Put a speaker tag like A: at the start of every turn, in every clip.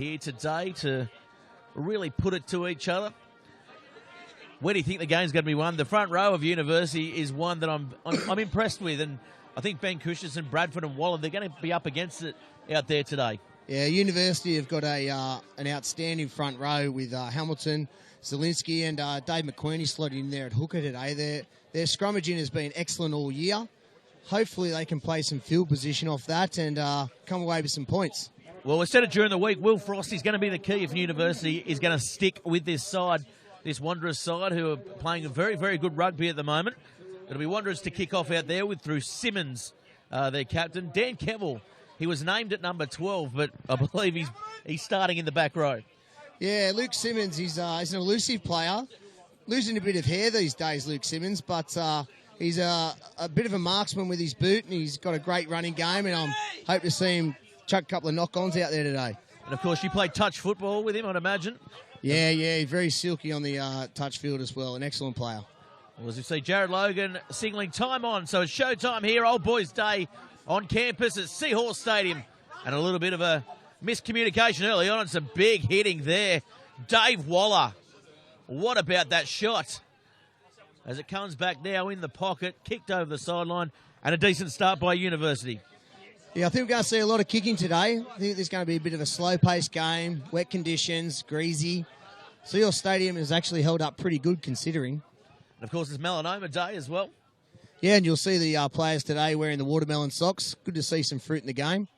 A: here today to really put it to each other. Where do you think the game's going to be won? The front row of University is one that I'm impressed with, and I think Ben Christensen, Bradford and Waller, they're going to be up against it out there today.
B: Yeah, University have got an outstanding front row with Hamilton, Zielinski and Dave McQueenie slotted in there at hooker today. Their scrummaging has been excellent all year. Hopefully they can play some field position off that and come away with some points.
A: Well, we said it during the week, Will Frost is going to be the key if University is going to stick with this side, this Wanderers side, who are playing a very, very good rugby at the moment. It'll be Wanderers to kick off out there through Simmons, their captain. Dan Kevill, he was named at number 12, but I believe he's starting in the back row.
B: Yeah, Luke Simmons, he's an elusive player. Losing a bit of hair these days, Luke Simmons, but he's a bit of a marksman with his boot, and he's got a great running game, and I'm hope to see him chuck a couple of knock-ons out there today.
A: And, of course, you play touch football with him, I'd imagine.
B: Yeah, he's very silky on the touch field as well. An excellent player.
A: Well, as you see, Jared Logan signalling time on, so it's showtime here, Old Boys Day on campus at Seahorse Stadium. And a little bit of a miscommunication early on and some big hitting there. Dave Waller, what about that shot? As it comes back now in the pocket, kicked over the sideline, and a decent start by University.
B: Yeah, I think we're going to see a lot of kicking today. I think there's going to be a bit of a slow-paced game, wet conditions, greasy. Seahorse Stadium has actually held up pretty good considering.
A: And, of course, it's Melanoma Day as well.
B: Yeah, and you'll see the players today wearing the watermelon socks. Good to see some fruit in the game.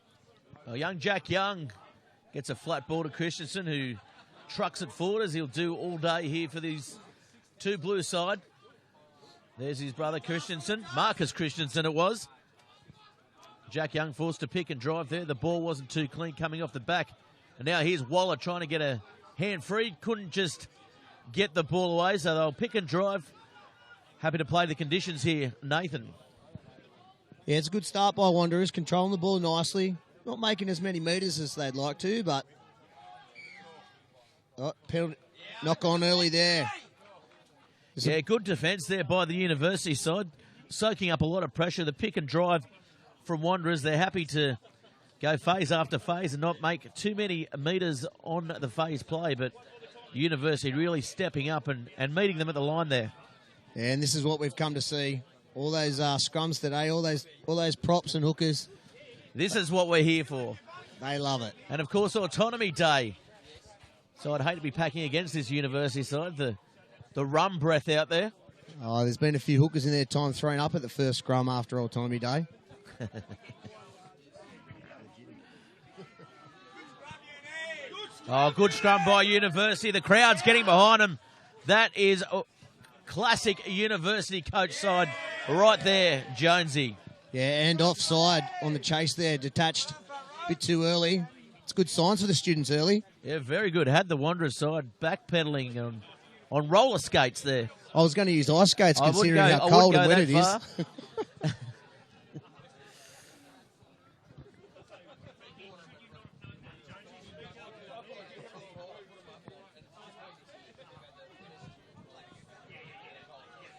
A: Well, young Jack Young gets a flat ball to Christensen, who trucks it forward, as he'll do all day here for these two blue side. There's his brother Christensen, Marcus Christensen it was. Jack Young forced to pick and drive there. The ball wasn't too clean coming off the back. And now here's Waller trying to get a hand free. Couldn't just get the ball away, so they'll pick and drive. Happy to play the conditions here, Nathan.
B: Yeah, it's a good start by Wanderers, controlling the ball nicely. Not making as many metres as they'd like to, but penalty, knock on early there.
A: Yeah, good defence there by the University side, soaking up a lot of pressure. The pick and drive from Wanderers, they're happy to go phase after phase and not make too many metres on the phase play, but University really stepping up and meeting them at the line there.
B: Yeah, and this is what we've come to see. All those scrums today, all those props and hookers.
A: This is what we're here for.
B: They love it.
A: And, of course, Autonomy Day. So I'd hate to be packing against this University side, the rum breath out there.
B: Oh, there's been a few hookers in their time thrown up at the first scrum after Autonomy Day.
A: Oh, good scrum by University. The crowd's getting behind them. That is a classic University coach side right there, Jonesy.
B: Yeah, and offside on the chase there, detached a bit too early. It's good signs for the students early.
A: Yeah, very good. Had the Wanderers side backpedaling on roller skates there.
B: I was going to use ice skates considering how cold and wet it is.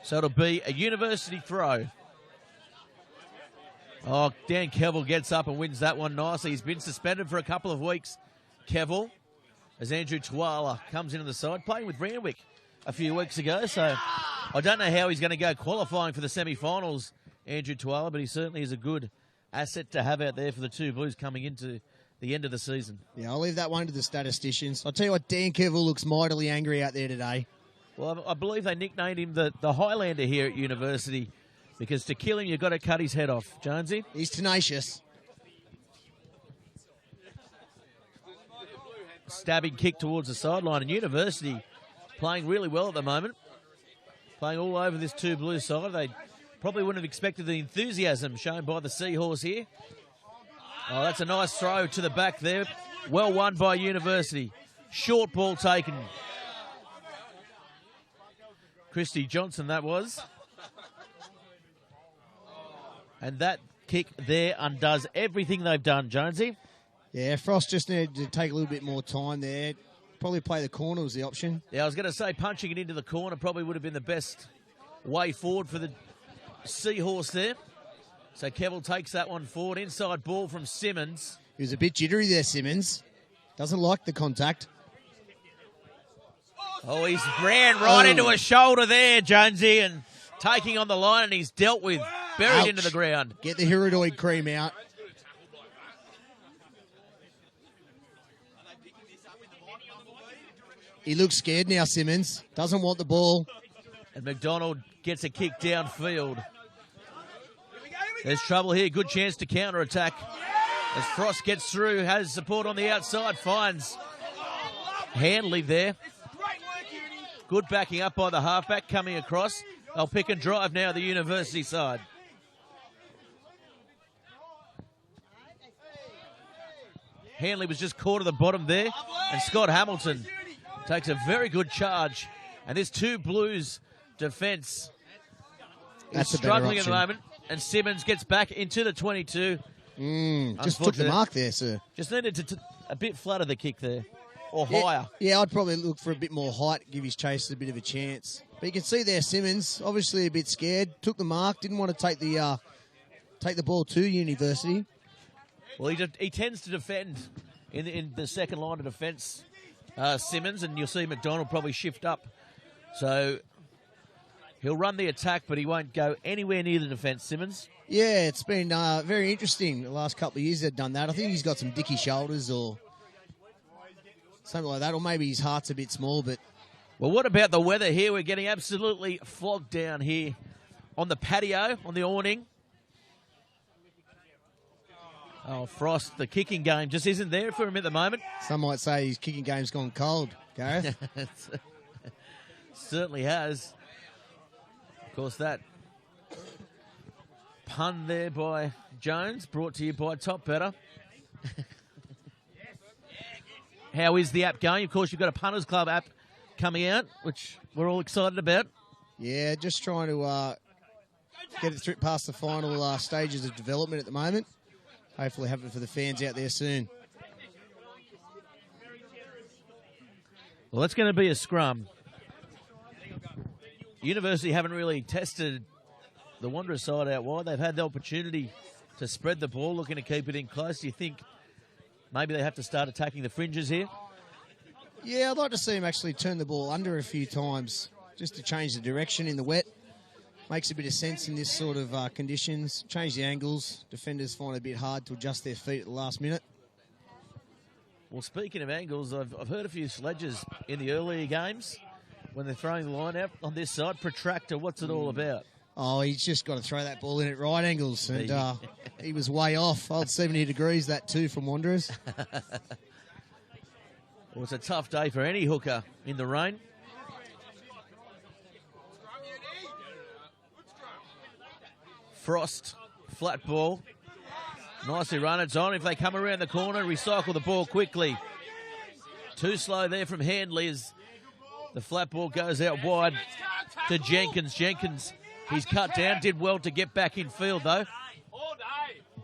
A: So it'll be a University throw. Oh, Dan Kevill gets up and wins that one nicely. He's been suspended for a couple of weeks, Kevill, as Andrew Tuala comes into the side, playing with Randwick a few weeks ago. So I don't know how he's going to go qualifying for the semi-finals, Andrew Tuala, but he certainly is a good asset to have out there for the two Blues coming into the end of the season.
B: Yeah, I'll leave that one to the statisticians. I'll tell you what, Dan Kevill looks mightily angry out there today.
A: Well, I believe they nicknamed him the Highlander here at University, because to kill him, you've got to cut his head off, Jonesy.
B: He's tenacious.
A: Stabbing kick towards the sideline, and University playing really well at the moment. Playing all over this two blue side. They probably wouldn't have expected the enthusiasm shown by the Seahorse here. Oh, that's a nice throw to the back there. Well won by University. Short ball taken. Christy Johnson, that was. And that kick there undoes everything they've done, Jonesy.
B: Yeah, Frost just needed to take a little bit more time there. Probably play the corner was the option.
A: Yeah, I was going to say punching it into the corner probably would have been the best way forward for the Seahorse there. So Kevill takes that one forward. Inside ball from Simmons.
B: He was a bit jittery there, Simmons. Doesn't like the contact.
A: Oh, he's ran right into a shoulder there, Jonesy, and taking on the line, and he's dealt with, buried into the ground.
B: Get the Hiradoid cream out. He looks scared now, Simmons. Doesn't want the ball.
A: And McDonald gets a kick downfield. There's trouble here. Good chance to counter-attack. As Frost gets through, has support on the outside, finds Hanley there. Good backing up by the halfback coming across. They'll pick and drive now the University side. Hanley was just caught at the bottom there. And Scott Hamilton takes a very good charge. And this two Blues defence is struggling at the moment. And Simmons gets back into the 22.
B: Just took the mark there, sir.
A: Just needed to a bit flutter the kick there. Or higher.
B: Yeah, I'd probably look for a bit more height, give his chasers a bit of a chance. But you can see there, Simmons, obviously a bit scared. Took the mark, didn't want to take the ball to University.
A: Well, he tends to defend in the second line of defence, Simmons, and you'll see McDonald probably shift up. So he'll run the attack, but he won't go anywhere near the defence, Simmons.
B: Yeah, it's been very interesting the last couple of years they've done that. I think he's got some dicky shoulders or something like that, or maybe his heart's a bit small. But
A: well, what about the weather here? We're getting absolutely flogged down here on the patio, on the awning. Oh, Frost, the kicking game just isn't there for him at the moment.
B: Some might say his kicking game's gone cold, Gareth.
A: Certainly has. Of course, that pun there by Jones, brought to you by Top Better. How is the app going? Of course, you've got a Punters Club app coming out, which we're all excited about.
B: Yeah, just trying to get it through past the final stages of development at the moment. Hopefully have it for the fans out there soon.
A: Well, that's going to be a scrum. University haven't really tested the Wanderers side out wide. They've had the opportunity to spread the ball, looking to keep it in close. Do you think maybe they have to start attacking the fringes here?
B: Yeah, I'd like to see him actually turn the ball under a few times just to change the direction in the wet. Makes a bit of sense in this sort of conditions. Change the angles. Defenders find it a bit hard to adjust their feet at the last minute.
A: Well, speaking of angles, I've heard a few sledges in the earlier games when they're throwing the line out on this side. Protractor, what's it all about?
B: Oh, he's just got to throw that ball in at right angles. And he was way off. Old 70 degrees, that too, from Wanderers.
A: Well, it's a tough day for any hooker in the rain. Frost, flat ball. Nicely run. It's on. If they come around the corner, recycle the ball quickly. Too slow there from Handley as the flat ball goes out wide to Jenkins. Jenkins, he's cut down. Did well to get back in field, though.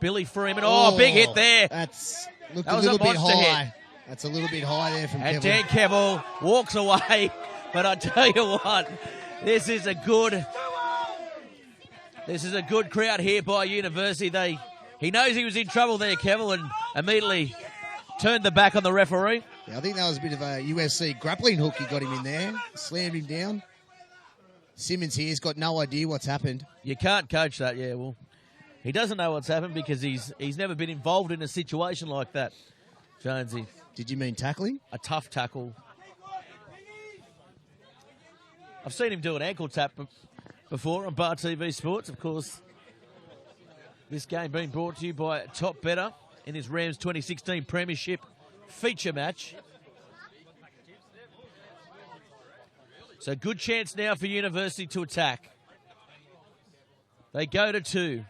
A: Billy Freeman. Oh, big hit there.
B: That's looked a little bit high.
A: Hit.
B: That's a little bit high there from Kevel.
A: And Dan Kevel walks away. But I tell you what, this is a good crowd here by University. He knows he was in trouble there, Kevel, and immediately turned the back on the referee.
B: Yeah, I think that was a bit of a UFC grappling hook he got him in there. Slammed him down. Simmons here's got no idea what's happened.
A: You can't coach that, yeah. Well, he doesn't know what's happened because he's never been involved in a situation like that, Jonesy.
B: Did you mean tackling?
A: A tough tackle. I've seen him do an ankle tap before on Bar TV Sports, of course. This game being brought to you by Top Better in this Rams 2016 Premiership feature match. So good chance now for University to attack. They go to 2.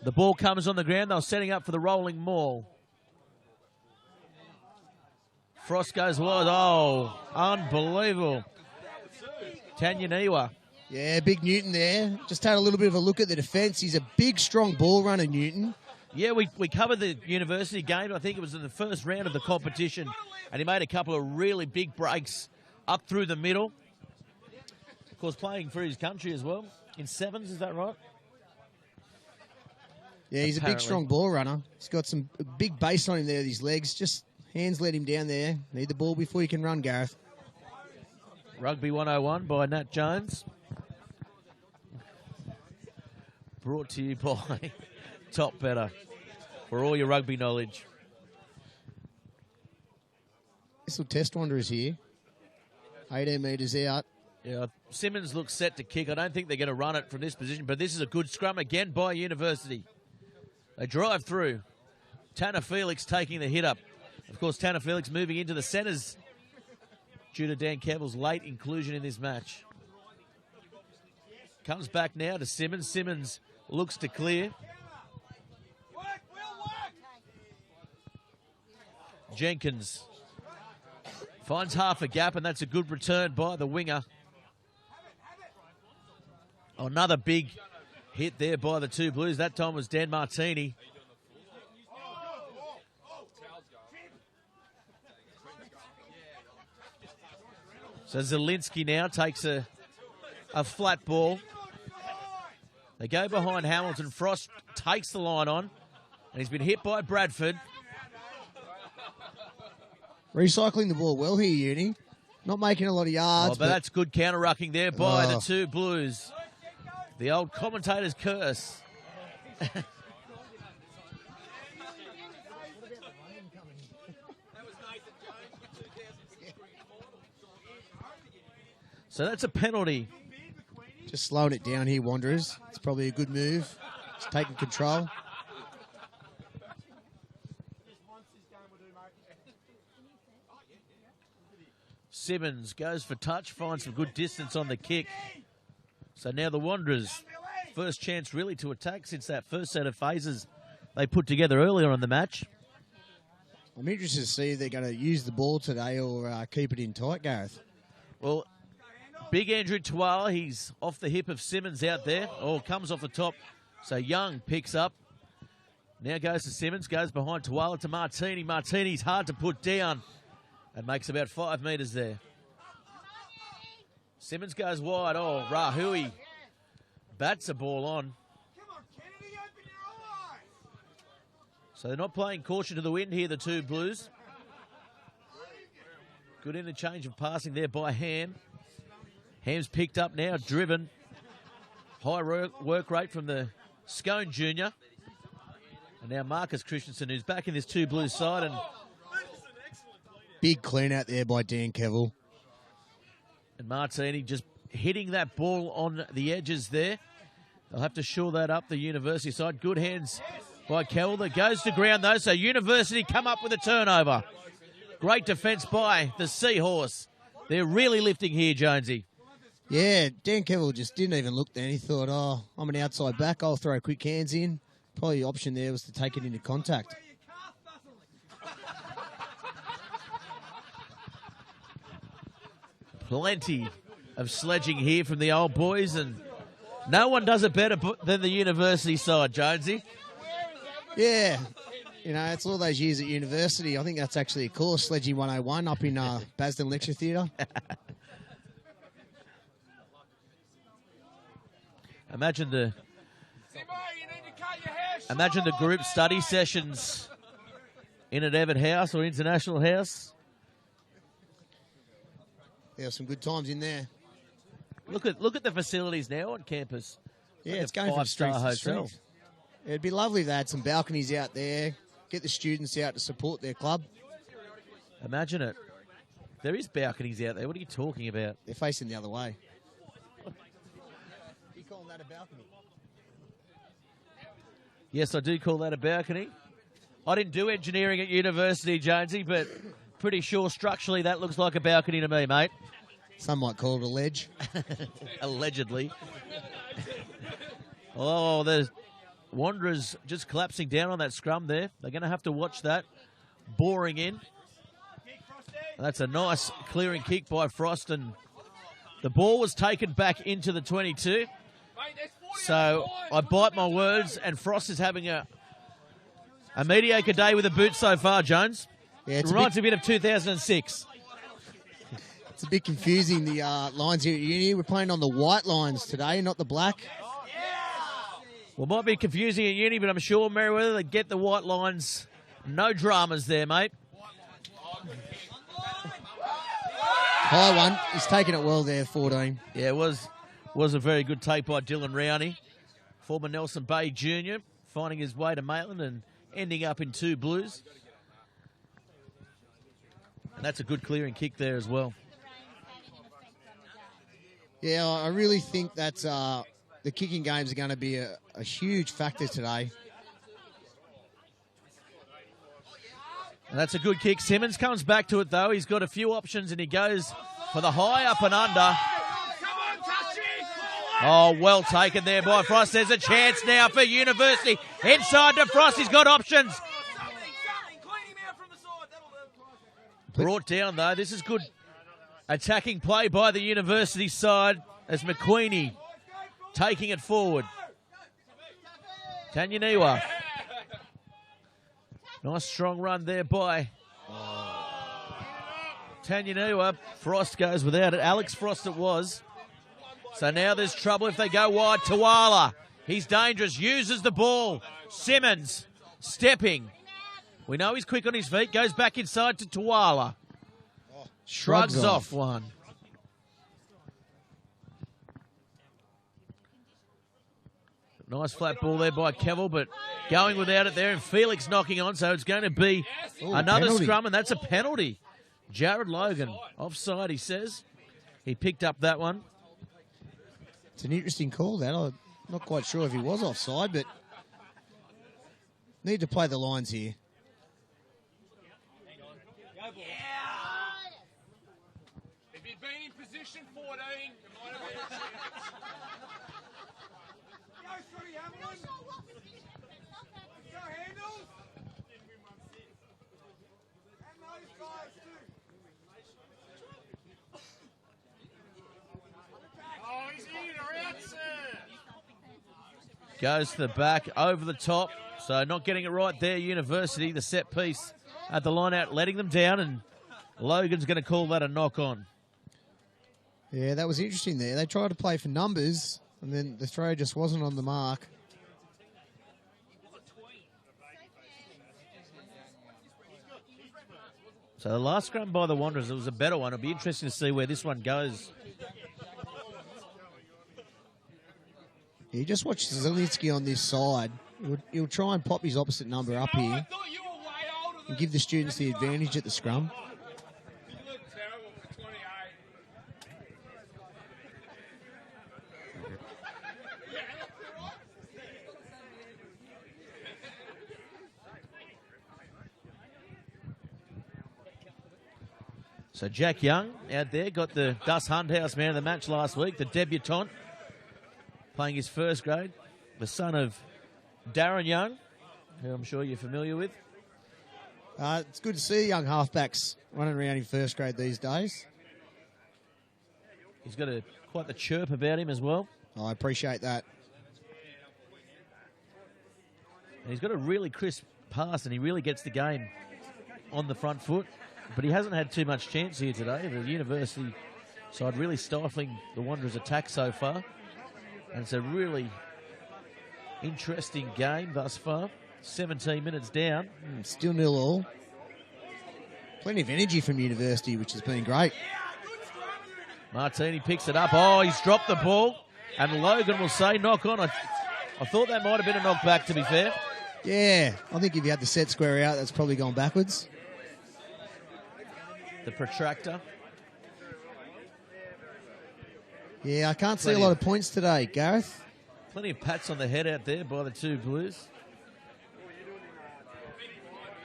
A: The ball comes on the ground. They're setting up for the rolling maul. Frost goes wide. Oh, unbelievable. Tanyaniwa.
B: Yeah, big Newton there. Just had a little bit of a look at the defence. He's a big, strong ball runner, Newton.
A: Yeah, we covered the University game. I think it was in the first round of the competition. And he made a couple of really big breaks up through the middle. Of course, playing for his country as well. In sevens, is that right?
B: Yeah, he's a big, strong ball runner. He's got some big base on him there with his legs. Just Hands let him down there. Need the ball before you can run, Gareth.
A: Rugby 101 by Nat Jones. Brought to you by Top Better for all your rugby knowledge.
B: This will test Wanderers here. 18 metres out.
A: Yeah, Simmons looks set to kick. I don't think they're going to run it from this position, but this is a good scrum again by University. They drive through. Tanner Felix taking the hit up. Of course, Tanner Felix moving into the centres due to Dan Campbell's late inclusion in this match. Comes back now to Simmons. Simmons looks to clear. Jenkins finds half a gap, and that's a good return by the winger. Oh, another big hit there by the two Blues. That time was Dan Martini. So Zielinski now takes a flat ball. They go behind Hamilton. Frost takes the line on, and he's been hit by Bradford.
B: Recycling the ball well here, Uni. Not making a lot of yards.
A: But that's good counter-rucking there by the two Blues. The old commentator's curse. So that's a penalty.
B: Just slowing it down here, Wanderers. It's probably a good move. It's taking control.
A: Simmons goes for touch, finds some good distance on the kick. So now the Wanderers, first chance really to attack since that first set of phases they put together earlier on the match.
B: I'm interested to see if they're going to use the ball today or keep it in tight, Gareth.
A: Well, big Andrew Tuala, he's off the hip of Simmons out there. Oh, comes off the top. So Young picks up. Now goes to Simmons, goes behind Tuala to Martini. Martini's hard to put down and makes about 5 metres there. Simmons goes wide. Oh, Rahui bats a ball on. So they're not playing caution to the wind here, the two Blues. Good interchange of passing there by Ham. Ham's picked up now, driven. High work rate from the Scone Junior. And now Marcus Christensen, who's back in this two Blues side. And
B: big clean out there by Dan Cavill.
A: And Martini just hitting that ball on the edges there. They'll have to shore that up, the University side. Good hands by Cavill that goes to ground, though. So University come up with a turnover. Great defence by the Seahorse. They're really lifting here, Jonesy.
B: Yeah, Dan Cavill just didn't even look then. He thought, oh, I'm an outside back. I'll throw quick hands in. Probably the option there was to take it into contact.
A: Plenty of sledging here from the old boys, and no one does it better than the University side, Jonesy.
B: Yeah, you know, it's all those years at university. I think that's actually a course, Sledging 101, up in Basden Lecture Theatre.
A: Imagine the group study sessions in at Everett House or International House.
B: There are some good times in there.
A: Look at the facilities now on campus.
B: Yeah,
A: like
B: it's going from strength to
A: hotel.
B: strength. It'd be lovely if they had some balconies out there, get the students out to support their club.
A: Imagine it. There is balconies out there. What are you talking about?
B: They're facing the other way. You calling that a balcony?
A: Yes, I do call that a balcony. I didn't do engineering at university, Jonesy, but pretty sure structurally that looks like a balcony to me, mate.
B: Some might call it a ledge.
A: Allegedly. Oh, the Wanderers just collapsing down on that scrum there. They're going to have to watch that. Boring in. That's a nice clearing kick by Frost, and the ball was taken back into the 22. So I bite my words, and Frost is having a mediocre day with the boot so far, Jones.
B: Yeah,
A: it reminds me a bit of 2006.
B: It's a bit confusing, the lines here at uni. We're playing on the white lines today, not the black.
A: Well, might be confusing at uni, but I'm sure, Merriweather, they get the white lines. No dramas there, mate.
B: High one. He's taking it well there, 14.
A: Yeah, it was a very good take by Dylan Rowney. Former Nelson Bay Junior, finding his way to Maitland and ending up in 2 blues. And that's a good clearing kick there as well.
B: Yeah, I really think that the kicking games are going to be a huge factor today.
A: And that's a good kick. Simmons comes back to it, though. He's got a few options, and he goes for the high up and under. Oh, well taken there by Frost. There's a chance now for University. Inside to Frost. He's got options. Brought down, though. This is good attacking play by the University side as McQueenie taking it forward. Tanyaniwa. Nice strong run there by Tanyaniwa. Frost goes without it. Alex Frost it was. So now there's trouble if they go wide. Tuala. He's dangerous. Uses the ball. Simmons stepping. We know he's quick on his feet. Goes back inside to Tuala. Shrugs off one. Nice flat ball there by Kevill, but going without it there, and Felix knocking on, so it's going to be another penalty. Scrum, and that's a penalty. Jared Logan, offside, he says. He picked up that one.
B: It's an interesting call, that. I'm not quite sure if he was offside, but need to play the lines here.
C: If he'd been in position 14, it might have been a chance.
A: Goes to the back, over the top. So not getting it right there, University. The set piece at the line out, letting them down, and Logan's going to call that a knock on.
B: Yeah, that was interesting there. They tried to play for numbers, and then the throw just wasn't on the mark.
A: So the last scrum by the Wanderers, it was a better one. It'll be interesting to see where this one goes.
B: You just watch Zielinski on this side. He'll try and pop his opposite number up here and give the students the advantage at the scrum.
A: So Jack Young out there got the Dust Hunthouse man of the match last week, the debutant, playing his first grade, the son of Darren Young, who I'm sure you're familiar with.
B: It's good to see young halfbacks running around in first grade these days.
A: He's got quite the chirp about him as well.
B: I appreciate that.
A: And he's got a really crisp pass, and he really gets the game on the front foot. But he hasn't had too much chance here today. The University side really stifling the Wanderers' attack so far. And it's a really interesting game thus far. 17 minutes down.
B: Still 0-0. Plenty of energy from University, which has been great.
A: Martini picks it up. Oh, he's dropped the ball. And Logan will say knock on. I thought that might have been a knock back, to be fair.
B: Yeah, I think if you had the set square out, that's probably gone backwards.
A: The protractor.
B: Yeah, I can't see a lot of points today, Gareth.
A: Plenty of pats on the head out there by the two Blues.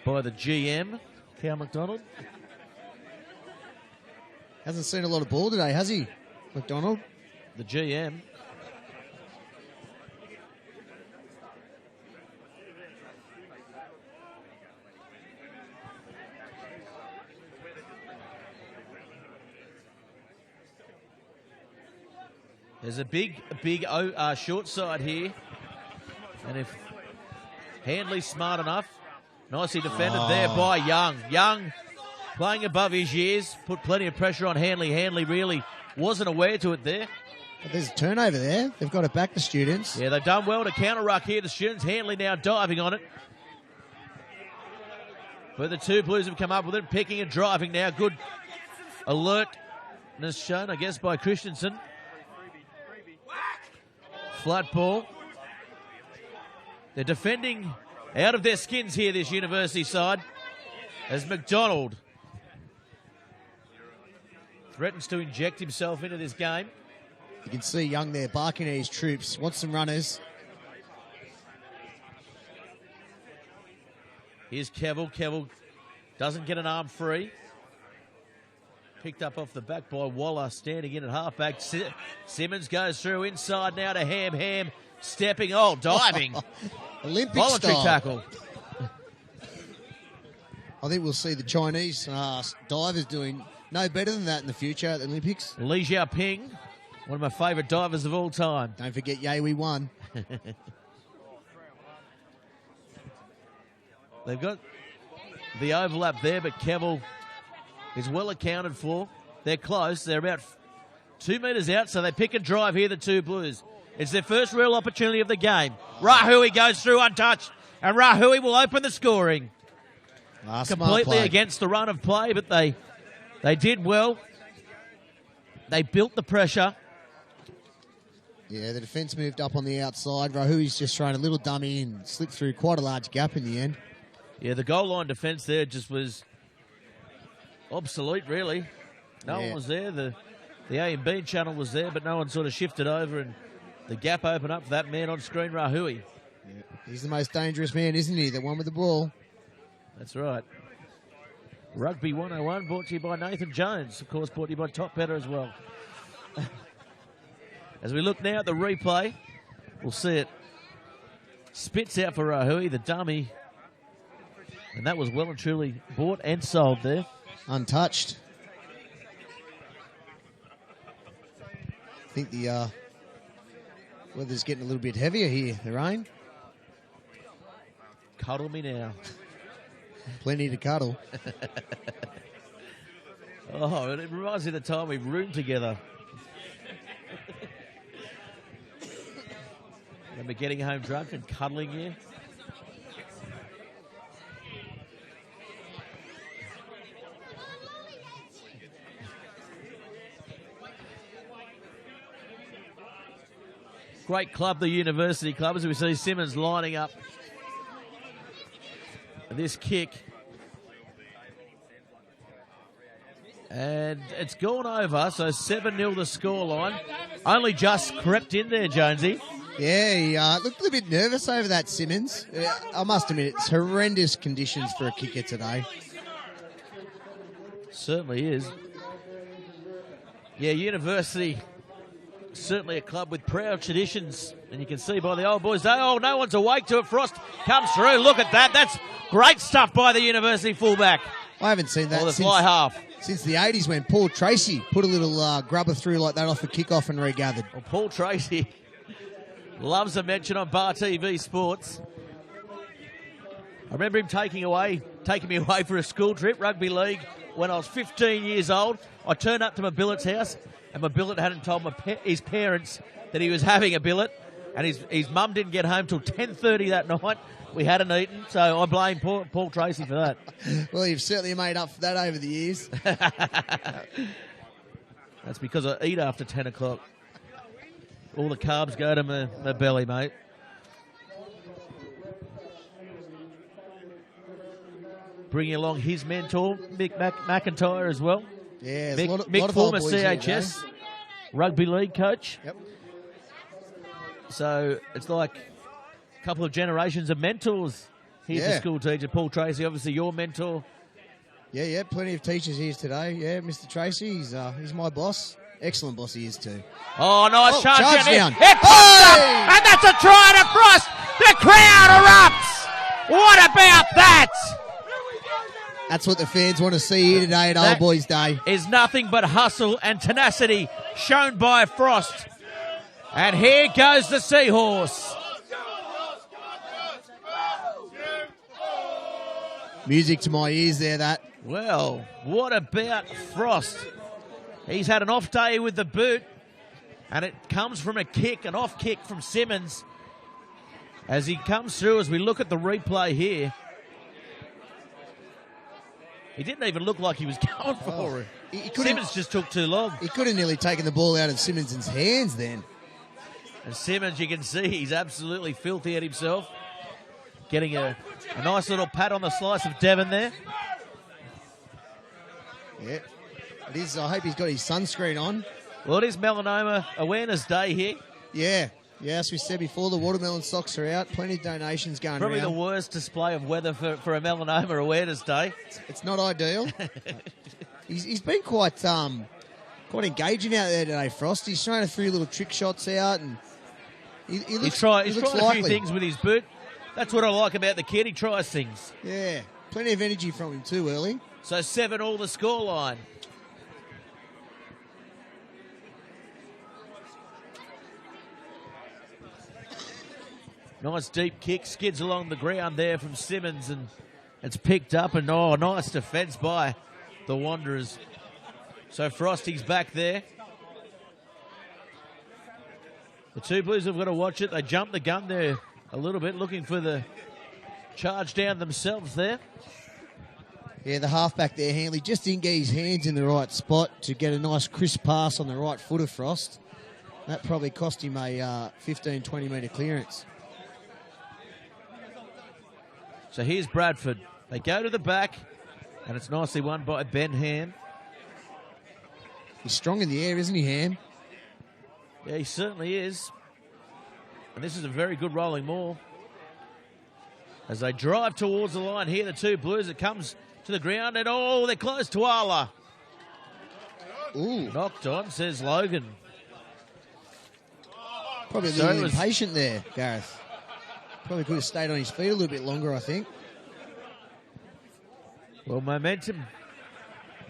A: By the GM, Cal McDonald.
B: Hasn't seen a lot of ball today, has he, McDonald?
A: The GM. There's a big short side here. And if Handley's smart enough, nicely defended there by Young. Young playing above his years, put plenty of pressure on Handley. Handley really wasn't aware to it there.
B: But there's a turnover there. They've got it back, the students.
A: Yeah, they've done well to counter-ruck here, the students. Handley now diving on it. But the two Blues have come up with it, picking and driving now. Good alertness shown, I guess, by Christensen. Flat ball. They're defending out of their skins here, this University side, as McDonald threatens to inject himself into this game.
B: You can see Young there barking at his troops. Wants some runners.
A: Here's Kevill. Kevill doesn't get an arm free. Picked up off the back by Waller, standing in at halfback. Simmons goes through inside now to Ham. Ham stepping, diving.
B: Olympic
A: voluntary
B: style.
A: tackle.
B: I think we'll see the Chinese divers doing no better than that in the future at the Olympics.
A: Li Xiaoping, one of my favourite divers of all time.
B: Don't forget Yawi won.
A: They've got the overlap there, but Kevill is well accounted for. They're close. They're about 2 metres out, so they pick and drive here, the two Blues. It's their first real opportunity of the game. Rahui goes through untouched, and Rahui will open the scoring. Completely against the run of play, but they did well. They built the pressure.
B: Yeah, the defence moved up on the outside. Rahui's just thrown a little dummy and slipped through quite a large gap in the end.
A: Yeah, the goal line defence there just was obsolete, really. No one was there. The A and B channel was there, but no one sort of shifted over, and the gap opened up for that man on screen, Rahui.
B: Yeah. He's the most dangerous man, isn't he? The one with the ball.
A: That's right. Rugby 101 brought to you by Nathan Jones. Of course, brought to you by Top Better as well. As we look now at the replay, we'll see it. Spits out for Rahui, the dummy. And that was well and truly bought and sold there.
B: Untouched. I think the weather's getting a little bit heavier here, the rain.
A: Cuddle me now.
B: Plenty to cuddle.
A: Oh, it reminds me of the time we roomed together. Remember getting home drunk and cuddling you? Great club, the University Club, as we see Simmons lining up this kick. And it's gone over, so 7-0 the scoreline. Only just crept in there, Jonesy.
B: Yeah, he looked a little bit nervous over that, Simmons. I must admit, it's horrendous conditions for a kicker today.
A: Certainly is. Yeah, University, certainly a club with proud traditions. And you can see by the old boys, no one's awake to it. Frost comes through. Look at that. That's great stuff by the University fullback.
B: I haven't seen that
A: the fly half.
B: Since the 80s when Paul Tracy put a little grubber through like that off the kickoff and regathered.
A: Well, Paul Tracy loves a mention on Bar TV Sports. I remember him taking me away for a school trip, rugby league, when I was 15 years old. I turned up to my billet's house, and my billet hadn't told his parents that he was having a billet, and his mum didn't get home till 10:30 that night. We hadn't eaten, so I blame Paul Tracy for that.
B: Well, you've certainly made up for that over the years.
A: That's because I eat after 10 o'clock. All the carbs go to my belly, mate. Bringing along his mentor, Mick McIntyre, as well.
B: Yeah,
A: Mick, former CHS rugby league coach.
B: Yep.
A: So it's like a couple of generations of mentors here for school teacher. Paul Tracy, obviously your mentor.
B: Yeah, plenty of teachers here today. Yeah, Mr. Tracy, he's my boss. Excellent boss he is too.
A: Oh, nice charge down.
B: It
A: pops up, and that's a try to Frost. The crowd erupts. What about that?
B: That's what the fans want to see here today at Old Boys Day.
A: Is nothing but hustle and tenacity shown by Frost. And here goes the Seahorse.
B: Music to my ears there, that.
A: Well, what about Frost? He's had an off day with the boot, and it comes from an off kick from Simmons. As he comes through, as we look at the replay here, He didn't even look like he was going for it. Simmons just took too long.
B: He could have nearly taken the ball out of Simmons' hands then.
A: And Simmons, you can see, he's absolutely filthy at himself. Getting a nice little pat on the slice of Devon there.
B: Yeah, it is. I hope he's got his sunscreen on.
A: Well, it is Melanoma Awareness Day here.
B: Yeah, as we said before, the watermelon socks are out. Plenty of donations going
A: Probably
B: around.
A: the worst display of weather for a Melanoma Awareness Day.
B: It's not ideal. He's been quite engaging out there today, Frost. He's trying a few little trick shots out, and he's trying a few things with his boot. That's what I like about the kid. He tries things. Yeah, plenty of energy from him too early.
A: So 7-all the scoreline. Nice deep kick, skids along the ground there from Simmons, and it's picked up, and nice defence by the Wanderers. So Frosty's back there. The two Blues have got to watch it. They jumped the gun there a little bit, looking for the charge down themselves there.
B: Yeah, the halfback there, Hanley, just didn't get his hands in the right spot to get a nice crisp pass on the right foot of Frost. That probably cost him a 15, 20 metre clearance.
A: So here's Bradford. They go to the back, and it's nicely won by Ben Ham.
B: He's strong in the air, isn't he, Ham?
A: Yeah, he certainly is. And this is a very good rolling maul. As they drive towards the line here, the two Blues, it comes to the ground, and they're close to Ala.
B: Ooh.
A: Knocked on, says Logan.
B: Probably a little impatient there, Gareth. Probably could have stayed on his feet a little bit longer, I think.
A: Well, momentum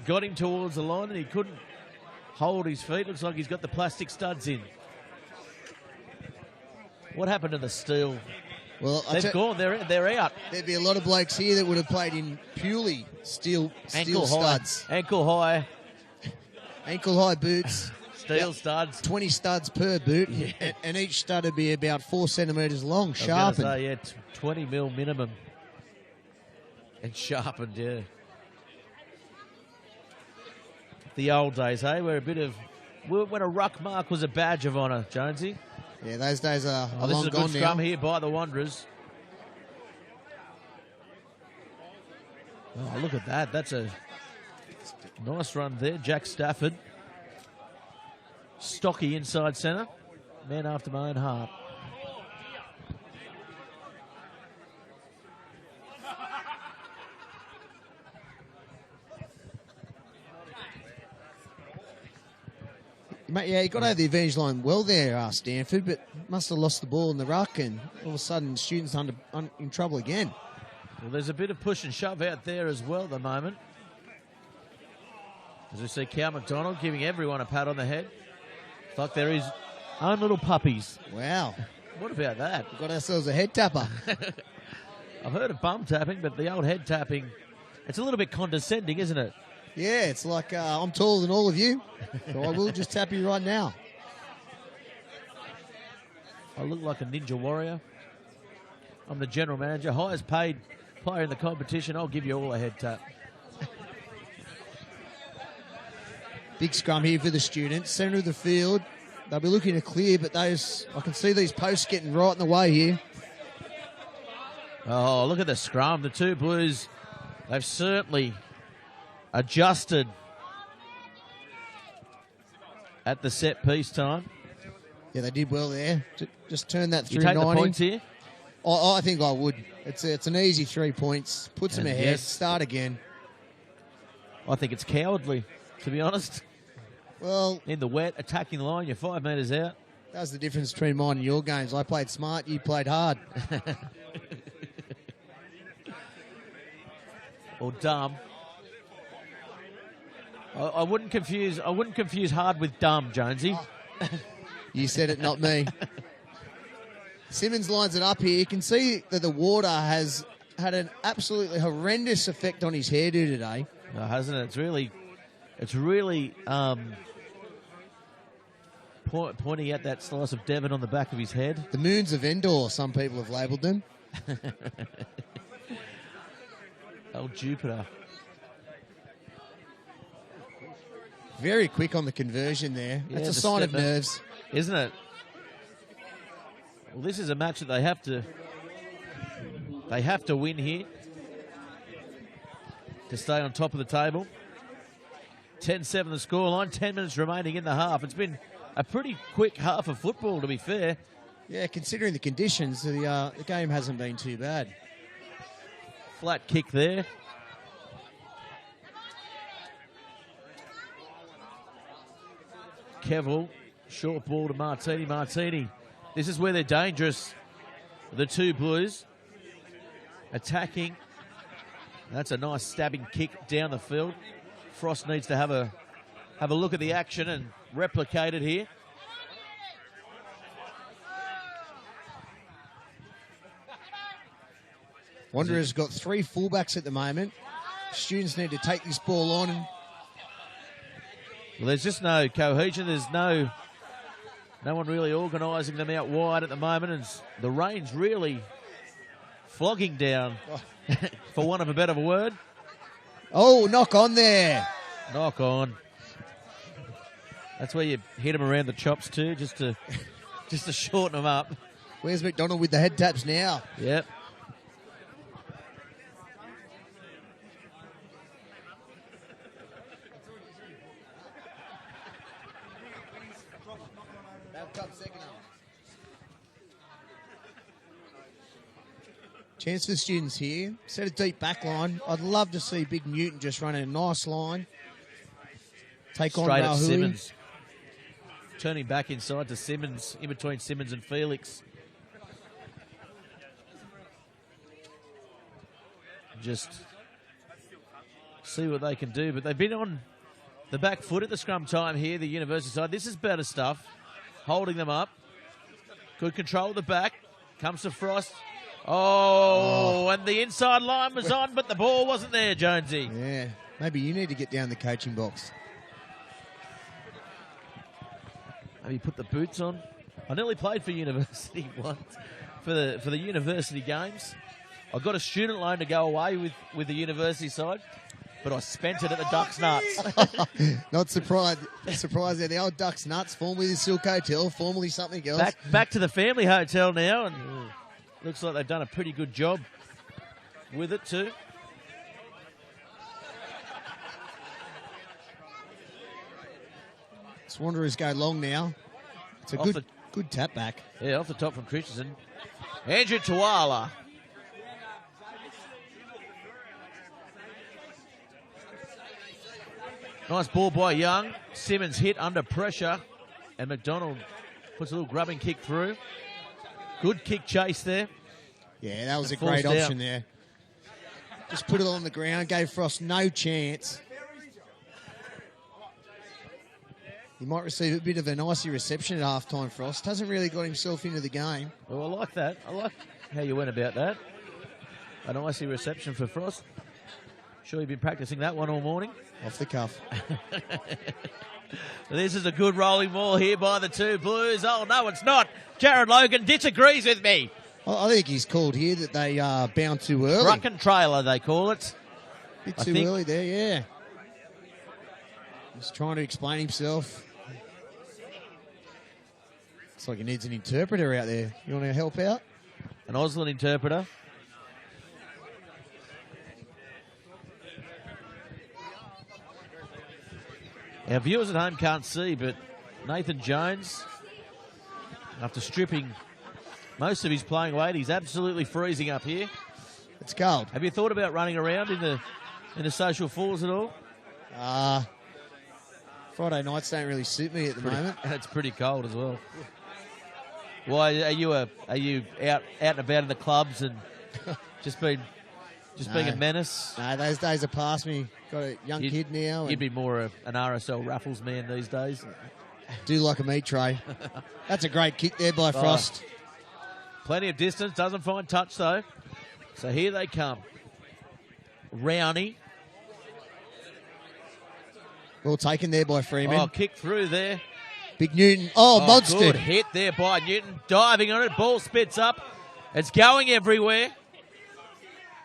A: got him towards the line, and he couldn't hold his feet. Looks like he's got the plastic studs in. What happened to the steel?
B: Well,
A: they've gone. They're out.
B: There'd be a lot of blokes here that would have played in purely steel studs.
A: Ankle high
B: boots.
A: Steel studs.
B: 20 studs per boot,
A: yeah.
B: and each stud would be about 4 centimetres long, sharpened.
A: I was gonna say, 20 mil minimum. And sharpened, yeah. The old days, hey? When a ruck mark was a badge of honour, Jonesy.
B: Yeah, those days are long gone now.
A: This is a good scrum here by the Wanderers. Oh, look at that. That's a nice run there. Jack Stafford. Stocky inside centre. Man after my own heart.
B: Mate, yeah, he got over the advantage line well there, Stanford, but must have lost the ball in the ruck, and all of a sudden, students in trouble again.
A: Well, there's a bit of push and shove out there as well at the moment. As we see Cal McDonald giving everyone a pat on the head. It's like they're his own little puppies.
B: Wow.
A: What about that?
B: We've got ourselves a head tapper.
A: I've heard of bum tapping, but the old head tapping, it's a little bit condescending, isn't it?
B: Yeah, it's like I'm taller than all of you, so I will just tap you right now.
A: I look like a ninja warrior. I'm the general manager. Highest paid player in the competition. I'll give you all a head tap.
B: Big scrum here for the students. Centre of the field. They'll be looking to clear, but I can see these posts getting right in the way here.
A: Oh, look at the scrum. The two Blues, they've certainly adjusted at the set piece time.
B: Yeah, they did well there. Just turn that through.
A: You take
B: 90.
A: the points here?
B: I think I would. It's an easy 3 points. Puts them ahead.
A: Yes.
B: Start again.
A: I think it's cowardly, to be honest.
B: Well,
A: in the wet, attacking the line, you're 5 metres out.
B: That was the difference between mine and your games. I played smart, you played hard.
A: Or dumb. I wouldn't confuse hard with dumb, Jonesy.
B: Oh. You said it, not me. Simmons lines it up here. You can see that the water has had an absolutely horrendous effect on his hairdo today.
A: Oh, hasn't it? It's really pointing at that slice of Devon on the back of his head.
B: The moons of Endor, some people have labelled them.
A: Oh, Jupiter.
B: Very quick on the conversion there.
A: Yeah,
B: That's a
A: the
B: sign of
A: step back.
B: nerves.
A: Isn't it? Well, this is a match that they have to win here to stay on top of the table. 10-7 the scoreline, 10 minutes remaining in the half. It's been a pretty quick half of football, to be fair.
B: Yeah, considering the conditions, the game hasn't been too bad.
A: Flat kick there. Kevil, short ball to Martini. Martini. This is where they're dangerous. The two Blues attacking. That's a nice stabbing kick down the field. Frost needs to have a look at the action and replicate it here.
B: Wanderers got 3 fullbacks at the moment. Students need to take this ball on.
A: Well, there's just no cohesion. There's no one really organising them out wide at the moment. And the rain's really flogging down, for want of a better word.
B: Oh, knock on there.
A: Knock on. That's where you hit them around the chops too, just to shorten them up.
B: Where's McDonald with the head taps now?
A: Yep.
B: Chance for students here. Set a deep back line. I'd love to see Big Newton just running a nice line. Take on
A: Straight at
B: Rahui.
A: Simmons. Turning back inside to Simmons, in between Simmons and Felix. Just see what they can do. But they've been on the back foot at the scrum time here, the University side. This is better stuff. Holding them up. Good control of the back. Comes to Frost. And the inside line was on, but the ball wasn't there, Jonesy.
B: Yeah, maybe you need to get down the coaching box.
A: Maybe put the boots on. I nearly played for University once, for the University games. I got a student loan to go away with the University side, but I spent it at the Ducks Nuts.
B: Not surprised. Surprised there. The old Ducks Nuts, formerly the Silk Hotel, formerly something else.
A: Back to the family hotel now, and looks like they've done a pretty good job with it too.
B: Wanderers go long now. It's a good tap back.
A: Yeah, off the top from Christensen. Andrew Tuala. Nice ball by Young. Simmons hit under pressure. And McDonald puts a little grubbing kick through. Good kick chase there.
B: Yeah, that was a great option there. Just put it on the ground. Gave Frost no chance. He might receive a bit of an icy reception at halftime, Frost. Hasn't really got himself into the game.
A: Well, I like that. I like how you went about that. An icy reception for Frost. Sure you've been practicing that one all morning?
B: Off the cuff.
A: This is a good rolling ball here by the two Blues. Oh, no, it's not. Jared Logan disagrees with me.
B: I think he's called here that they bound too early.
A: Truck and trailer, they call it.
B: Bit too early there, yeah. He's trying to explain himself. Looks like he needs an interpreter out there. You want to help out?
A: An Auslan interpreter. Our viewers at home can't see, but Nathan Jones, after stripping most of his playing weight, he's absolutely freezing up here.
B: It's cold.
A: Have you thought about running around in the social falls at all?
B: Friday nights don't really suit me at the moment.
A: And it's pretty cold as well. Why are you out and about in the clubs and just being a menace?
B: No, those days are past me. Got a young kid now.
A: You'd be more an RSL Raffles man these days.
B: Do like a meat tray. That's a great kick there by Frost.
A: Plenty of distance, doesn't find touch though. So here they come. Rowney.
B: Well taken there by Freeman.
A: Oh, kick through there.
B: Big Newton. Oh, monster.
A: Good hit there by Newton. Diving on it. Ball spits up. It's going everywhere.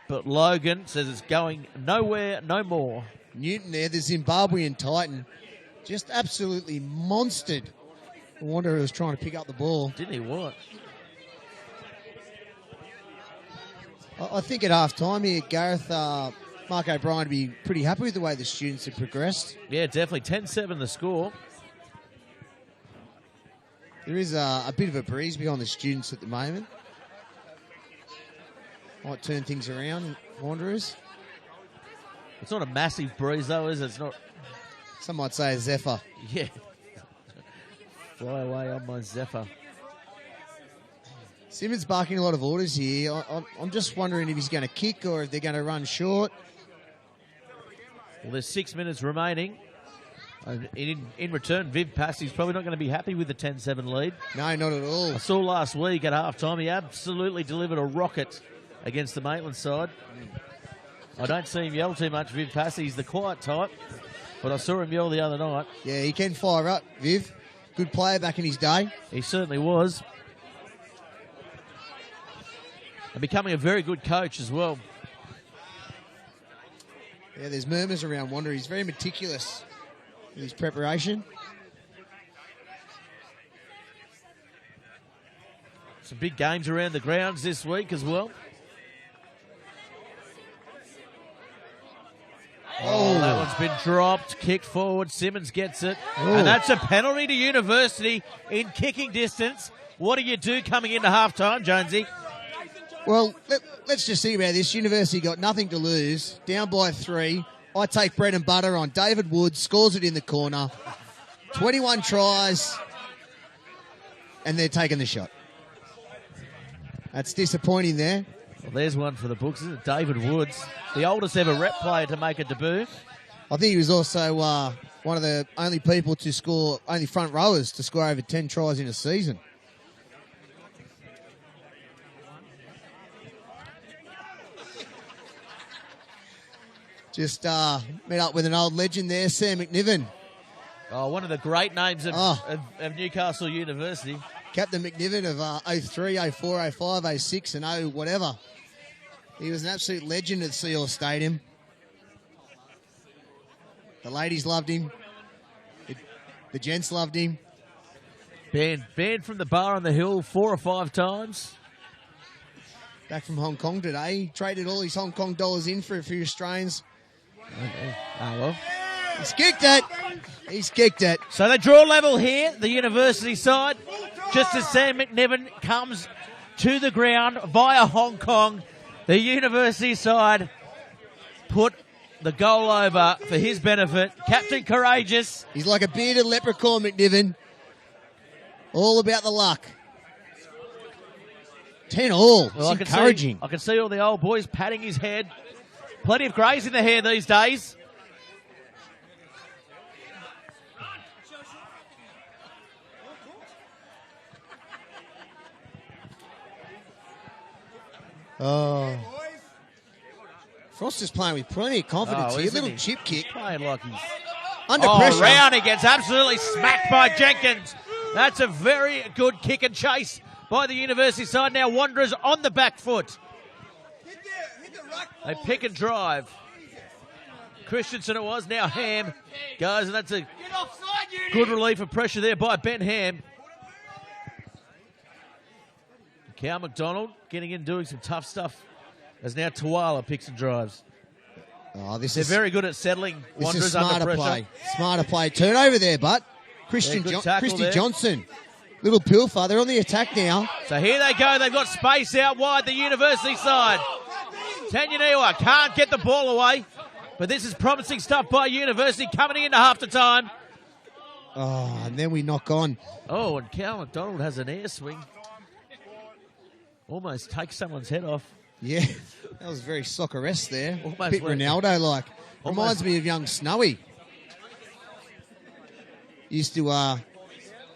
A: But Logan says it's going nowhere, no more.
B: Newton there, the Zimbabwean Titan. Just absolutely monstered. The Wanderer was trying to pick up the ball.
A: Didn't he what?
B: I think at half-time here, Gareth, Mark O'Brien would be pretty happy with the way the students have progressed.
A: Yeah, definitely. 10-7 the score.
B: There is a bit of a breeze behind the students at the moment. Might turn things around, Wanderers.
A: It's not a massive breeze, though, is it? It's not.
B: Some might say a zephyr.
A: Yeah. Fly away on my zephyr.
B: Simmons barking a lot of orders here. I'm just wondering if he's going to kick or if they're going to run short.
A: Well, there's 6 minutes remaining. In return, Viv Passey's probably not going to be happy with the 10-7 lead.
B: No, not at all.
A: I saw last week at halftime he absolutely delivered a rocket against the Maitland side. I don't see him yell too much, Viv Passey. He's the quiet type, but I saw him yell the other night.
B: Yeah, he can fire up, Viv. Good player back in his day.
A: He certainly was. And becoming a very good coach as well.
B: Yeah, there's murmurs around Wander. He's very meticulous in his preparation.
A: Some big games around the grounds this week as well. Oh, that one's been dropped. Kicked forward. Simmons gets it.
B: Ooh.
A: And that's a penalty to University in kicking distance. What do you do coming into halftime, Jonesy?
B: Well, let's just see about this. University got nothing to lose. Down by 3. I take bread and butter on David Wood. Scores it in the corner. 21 tries. And they're taking the shot. That's disappointing there.
A: Well, there's one for the books, isn't it? David Woods, the oldest ever rep player to make a debut.
B: I think he was also one of the only people to score, only front rowers to score over 10 tries in a season. Just met up with an old legend there, Sam McNiven.
A: Oh, one of the great names of Newcastle University.
B: Captain McNiven of 03, 04, 05, 06 and 0 whatever. He was an absolute legend at Seal Stadium. The ladies loved him. The gents loved him.
A: Banned from the bar on the hill 4 or 5 times.
B: Back from Hong Kong today. Traded all his Hong Kong dollars in for a few Australians.
A: Oh, well.
B: He's kicked it. He's kicked it.
A: So they draw level here, the University side. Just as Sam McNiven comes to the ground via Hong Kong, the University side put the goal over for his benefit. Captain Courageous.
B: He's like a bearded leprechaun, McNiven. All about the luck. 10 all. Well, it's encouraging.
A: I can see all the old boys patting his head. Plenty of greys in the hair these days.
B: Oh. Frost is playing with plenty of confidence here. Little chip kick.
A: Playing like he's
B: under pressure.
A: Round, he gets absolutely smacked by Jenkins. That's a very good kick and chase by the University side. Now Wanderers on the back foot. They pick and drive. Christensen it was, now Ham goes, and that's a good relief of pressure there by Ben Ham. Cal McDonald getting in, doing some tough stuff as now Tuala picks and drives.
B: Oh,
A: They're very good at settling Wanderers under pressure.
B: Play. Smarter play. Turnover there, but Christy Johnson. Little pilfer. They're on the attack now.
A: So here they go. They've got space out wide, the University side. Tanyaniwa can't get the ball away, but this is promising stuff by University coming into half the time.
B: Oh, and then we knock on.
A: Oh, and Cal McDonald has an air swing. Almost takes someone's head off.
B: Yeah, that was very soccer-esque there.
A: Almost
B: bit Ronaldo-like. Reminds me of young Snowy. Used to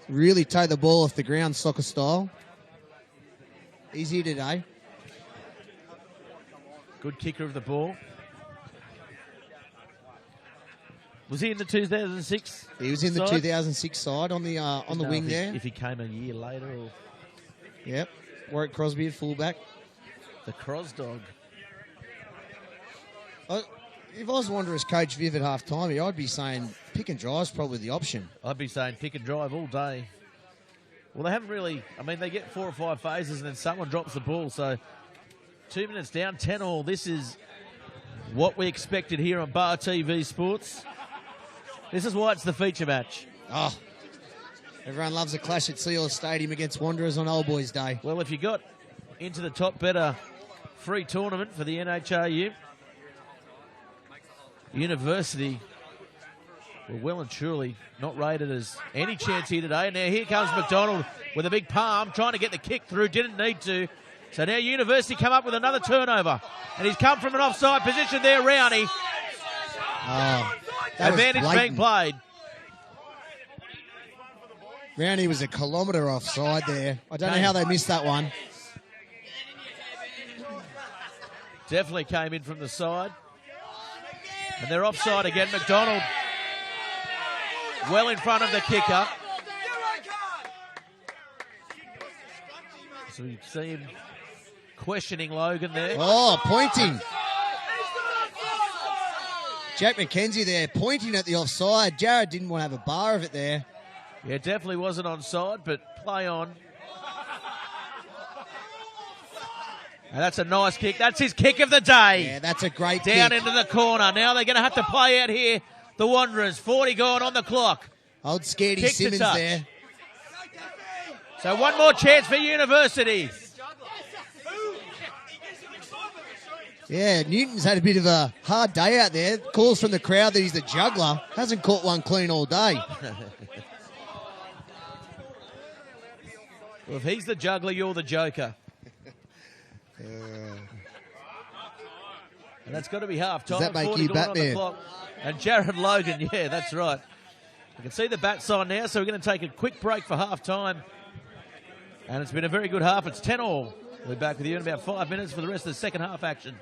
B: really take the ball off the ground soccer style. He's here today.
A: Good kicker of the ball. Was he in the 2006?
B: He was in the 2006 side on the wing there.
A: If he came a year later. Or...
B: Yep. Warwick Crosby at fullback.
A: The Cros dog.
B: If I was Wanderers coach Viv at half time, I'd be saying pick and drive's probably the option.
A: I'd be saying pick and drive all day. Well, they haven't really. I mean, they get 4 or 5 phases and then someone drops the ball. So 2 minutes down, 10-all. This is what we expected here on Bar TV Sports. This is why it's the feature match.
B: Oh, everyone loves a clash at Seals Stadium against Wanderers on Old Boys Day.
A: Well, if you got into the top better free tournament for the NHRU, University were well and truly not rated as any chance here today. Now here comes McDonald with a big palm, trying to get the kick through, didn't need to. So now University come up with another turnover. And he's come from an offside position there, Rowney.
B: Oh,
A: advantage being played.
B: Rowney was a kilometre offside there. I don't know how they missed that one.
A: Definitely came in from the side. And they're offside again. McDonald well in front of the kicker. So you see him questioning Logan there.
B: Oh, pointing. Jack McKenzie there pointing at the offside. Jared didn't want to have a bar of it there.
A: Yeah, it definitely wasn't onside, but play on. And that's a nice kick. That's his kick of the day.
B: Yeah, that's a great
A: Down
B: kick.
A: into the corner. Now they're going to have to play out here. The Wanderers, 40 gone on the clock.
B: Old Scaredy
A: Kick to
B: Simmons
A: touch.
B: there.
A: So one more chance for University.
B: Yeah, Newton's had a bit of a hard day out there. Calls from the crowd that he's the juggler. Hasn't caught one clean all day.
A: Well, if he's the juggler, you're the joker. And that's got to be half time.
B: Does that make
A: 40
B: you
A: gone on the
B: Batman?
A: clock. And Jared Logan, yeah, that's right. I can see the bat sign now, so we're going to take a quick break for half time. And it's been a very good half. It's 10-all. We'll be back with you in about 5 minutes for the rest of the second half action.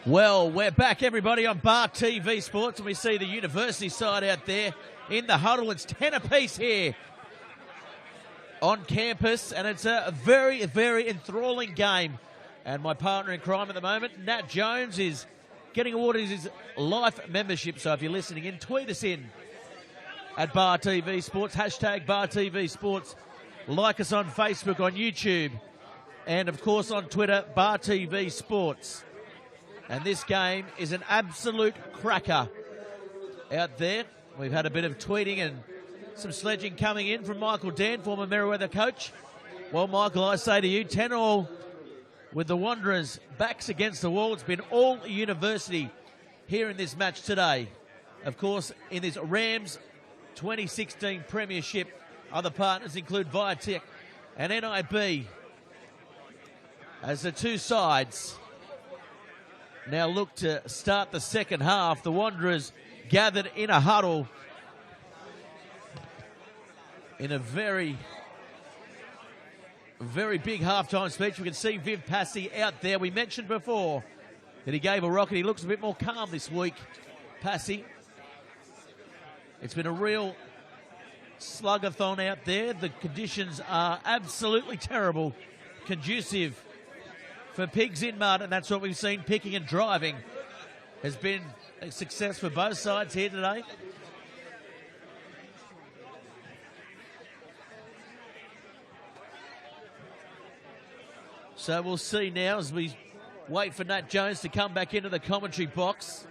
A: Well, we're back, everybody, on Bar TV Sports, and we see the university side out there in the huddle. It's 10 apiece here on campus, and it's a very, very enthralling game. And my partner in crime at the moment, Nat Jones, is getting awarded his life membership. So if you're listening in, tweet us in at Bar TV Sports, hashtag Bar TV Sports. Like us on Facebook, on YouTube, and of course on Twitter, Bar TV Sports. And this game is an absolute cracker out there. We've had a bit of tweeting and some sledging coming in from Michael Dan, former Merewether coach. Well, Michael, I say to you, 10-all with the Wanderers backs against the wall. It's been all university here in this match today. Of course, in this Rams 2016 Premiership, other partners include Viatech and NIB as the two sides now look to start the second half. The Wanderers gathered in a huddle in a very, very big halftime speech. We can see Viv Passy out there. We mentioned before that he gave a rocket. He looks a bit more calm this week, Passy. It's been a real sluggathon out there. The conditions are absolutely terrible, conducive for pigs in mud, and that's what we've seen. Picking and driving has been a success for both sides here today. So we'll see now as we wait for Nat Jones to come back into the commentary box.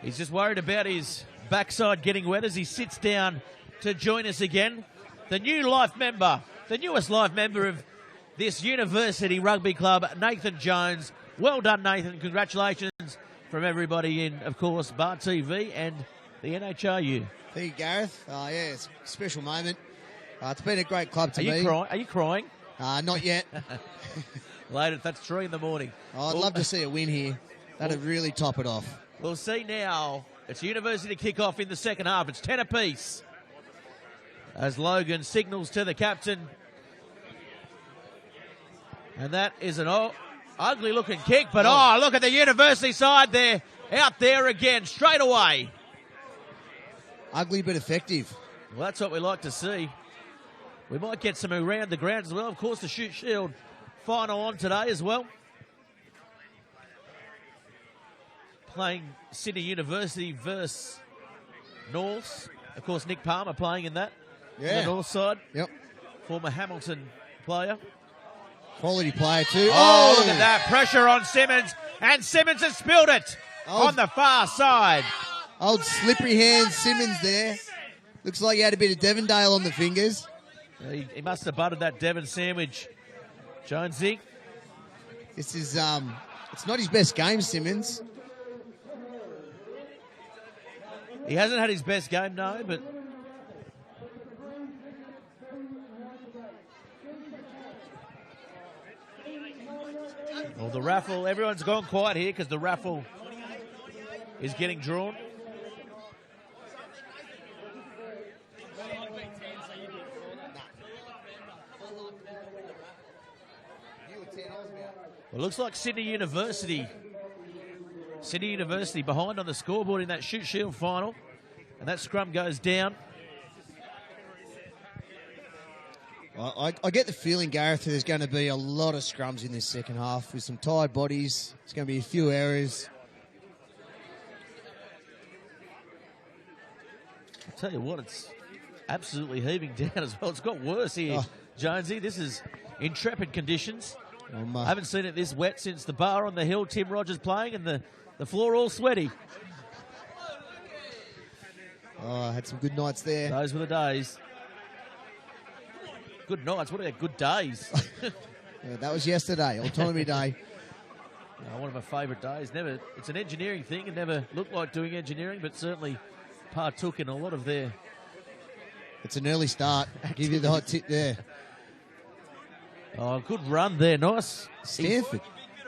A: He's just worried about his backside getting wet as he sits down to join us again. The new life member, the newest life member of this University Rugby Club, Nathan Jones. Well done, Nathan. Congratulations from everybody in, of course, Bar TV and the NHRU.
B: Thank you, Gareth. Yeah, it's a special moment. It's been a great club to me.
A: Are you crying?
B: Not yet.
A: Later, that's 3 in the morning.
B: I'd love to see a win here. That'd really top it off.
A: We'll see now. It's University to kick off in the second half. It's 10 apiece. As Logan signals to the captain. And that is an ugly looking kick, but look at the University side there. Out there again, straight away.
B: Ugly but effective.
A: Well, that's what we like to see. We might get some around the ground as well. Of course, the Shoot Shield final on today as well. Playing Sydney University versus North. Of course, Nick Palmer playing in that.
B: Yeah.
A: On the North side.
B: Yep.
A: Former Hamilton player.
B: Quality player too.
A: Oh, look at that. Pressure on Simmons. And Simmons has spilled it on the far side.
B: Old slippery hands Simmons there. Looks like he had a bit of Devondale on the fingers.
A: He must have buttered that Devon sandwich, Jonesy.
B: This is, it's not his best game, Simmons.
A: He hasn't had his best game, no, but... Well, the raffle, everyone's gone quiet here because the raffle is getting drawn. Well, it looks like Sydney University behind on the scoreboard in that Shoot Shield final. And that scrum goes down.
B: I get the feeling, Gareth, there's going to be a lot of scrums in this second half with some tired bodies. There's going to be a few errors.
A: I'll tell you what, it's absolutely heaving down as well. It's got worse here, Jonesy. This is intrepid conditions. I haven't seen it this wet since the bar on the hill, Tim Rogers playing, and the floor all sweaty.
B: I had some good nights there.
A: Those were the days. Good nights. What about good days?
B: Yeah, that was yesterday, autonomy day.
A: One of my favourite days. It's an engineering thing. It never looked like doing engineering, but certainly partook in a lot of their...
B: It's an early start. Give you the hot tip there.
A: Oh, good run there. Nice.
B: Stanford.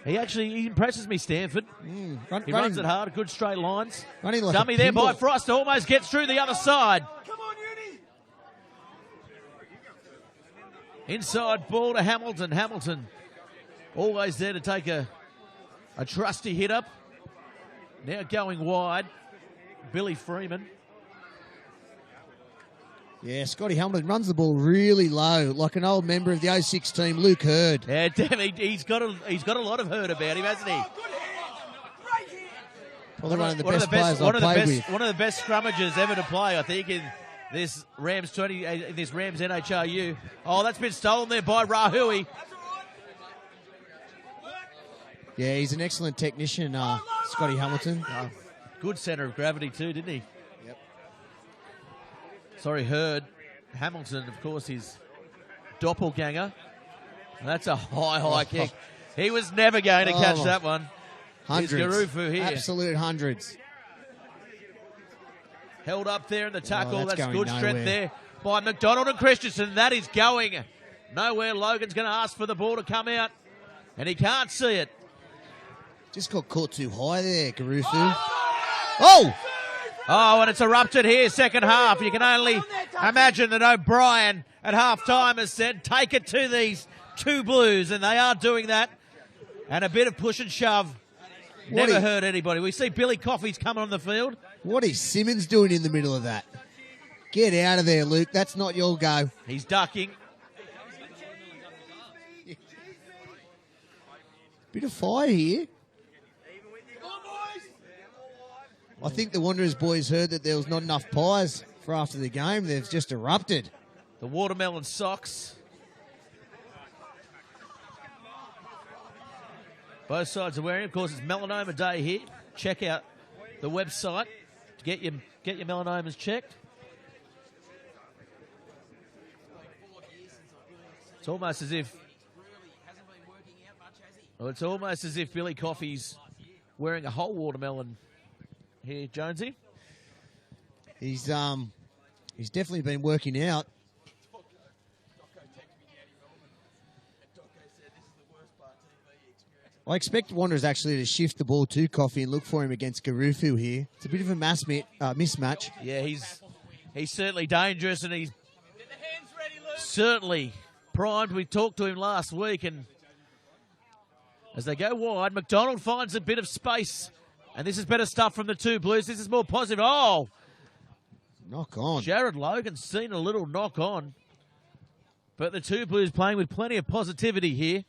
A: He impresses me, Stanford. He runs it hard. Good straight lines.
B: Running like
A: Dummy there by Frost. Almost gets through the other side.
C: Come on, Uni!
A: Inside ball to Hamilton. Hamilton always there to take a trusty hit up. Now going wide, Billy Freeman.
B: Yeah, Scotty Hamilton runs the ball really low, like an old member of the 06 team, Luke Hurd.
A: Yeah, damn, he's got a lot of hurt about him, hasn't he?
B: Probably one of the best players I've played with.
A: One of the best scrummagers ever to play, I think, in this Rams NHRU. Oh, that's been stolen there by Rahui.
B: Yeah, he's an excellent technician, Scotty Hamilton.
A: Good centre of gravity too, didn't he?
B: Yep.
A: Sorry, Hurd. Hamilton, of course, his doppelganger. That's a high kick. He was never going to catch that one.
B: Hundreds.
A: Here's Garufu here.
B: Absolute hundreds.
A: Held up there in the tackle.
B: That's
A: That's
B: going
A: good
B: nowhere.
A: strength there by McDonald and Christensen. That is going nowhere. Logan's going to ask for the ball to come out, and he can't see it.
B: Just got caught too high there, Garufu. Oh!
A: Oh, and it's erupted here, second half. You can only imagine that O'Brien at half-time has said, take it to these two Blues, and they are doing that. And a bit of push and shove. Never hurt anybody. We see Billy Coffey's coming on the field.
B: What is Simmons doing in the middle of that? Get out of there, Luke. That's not your go.
A: He's ducking.
B: Bit of fire here. I think the Wanderers boys heard that there was not enough pies for after the game. They've just erupted.
A: The watermelon socks. Both sides are wearing. Of course, it's Melanoma Day here. Check out the website to get your melanomas checked. It's almost as if Billy Coffey's wearing a whole watermelon here, Jonesy.
B: He's definitely been working out. I expect Wanderers actually to shift the ball to Coffey and look for him against Garufu here. It's a bit of a mismatch.
A: Yeah, he's certainly dangerous, and he's certainly primed. We talked to him last week, and as they go wide, McDonald finds a bit of space, and this is better stuff from the two Blues. This is more positive. Oh!
B: Knock on.
A: Jared Logan's seen a little knock on, but the two Blues playing with plenty of positivity here.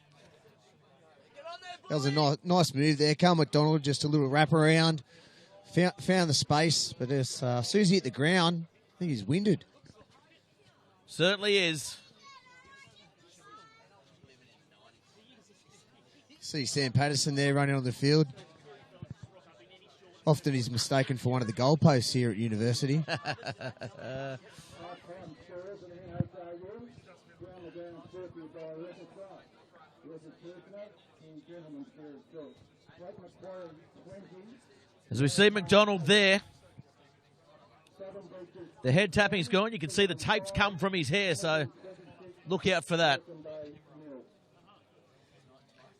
B: That was a nice move there. Carl McDonald, just a little wraparound. Found the space, but as soon as he hit the ground, I think he's winded.
A: Certainly is.
B: See Sam Patterson there running on the field. Often he's mistaken for one of the goalposts here at university.
A: As we see McDonald there, the head tapping's gone. You can see the tapes come from his hair, so look out for that.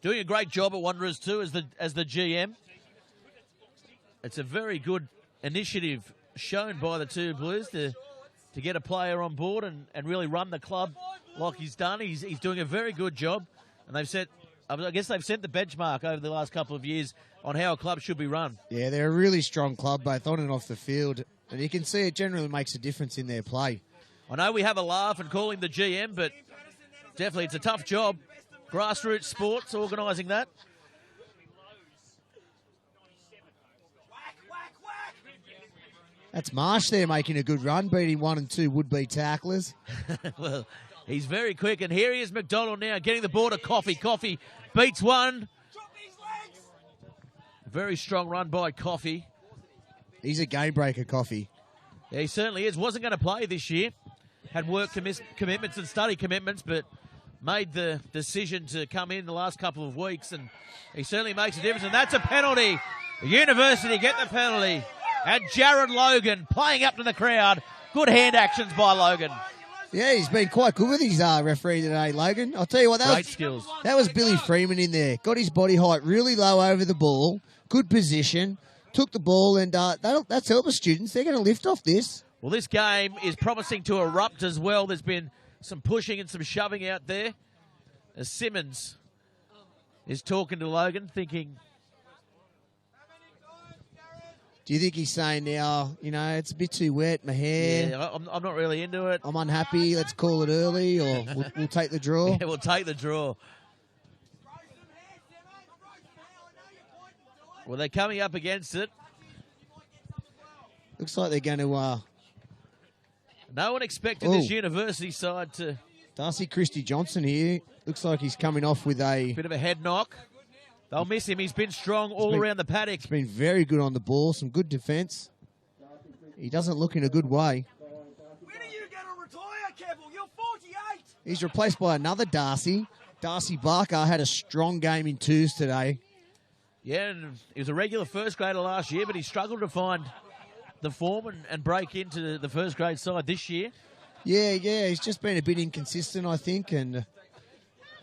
A: Doing a great job at Wanderers too as the GM. It's a very good initiative shown by the two Blues to get a player on board and really run the club like he's done. He's doing a very good job, and I guess they've set the benchmark over the last couple of years on how a club should be run.
B: Yeah, they're a really strong club, both on and off the field. And you can see it generally makes a difference in their play.
A: I know we have a laugh and call him the GM, but definitely it's a tough job. Grassroots sports, organising that.
B: That's Marsh there making a good run, beating 1 and 2 would-be tacklers.
A: Well, he's very quick, and here he is, McDonald now, getting the ball to Coffey. Coffey beats one. Very strong run by Coffey.
B: He's a game-breaker, Coffey.
A: Yeah, he certainly is. Wasn't going to play this year. Had work commitments and study commitments, but made the decision to come in the last couple of weeks, and he certainly makes a difference, and that's a penalty. The University get the penalty. And Jared Logan playing up to the crowd. Good hand actions by Logan.
B: Yeah, he's been quite good with his referee today, Logan. I'll tell you what,
A: skills.
B: That was Billy Freeman in there. Got his body height really low over the ball. Good position. Took the ball, and that's helped the students. They're going to lift off this.
A: Well, this game is promising to erupt as well. There's been some pushing and some shoving out there. As Simmons is talking to Logan, thinking...
B: Do you think he's saying now, it's a bit too wet, my hair?
A: Yeah, I'm not really into it.
B: I'm unhappy, let's call it early, or we'll take the draw?
A: Yeah, we'll take the draw. Well, they're coming up against it.
B: Looks like they're going to...
A: No one expected this University side to...
B: Darcy Christie-Johnson here. Looks like he's coming off with a...
A: Bit of a head knock. They'll miss him. He's been strong all around the paddock.
B: He's been very good on the ball. Some good defence. He doesn't look in a good way.
C: When are you going to retire, Kevill? You're 48.
B: He's replaced by another Darcy. Darcy Barker had a strong game in twos today.
A: Yeah, and he was a regular first grader last year, but he struggled to find the form and break into the first grade side this year.
B: Yeah, he's just been a bit inconsistent, I think, and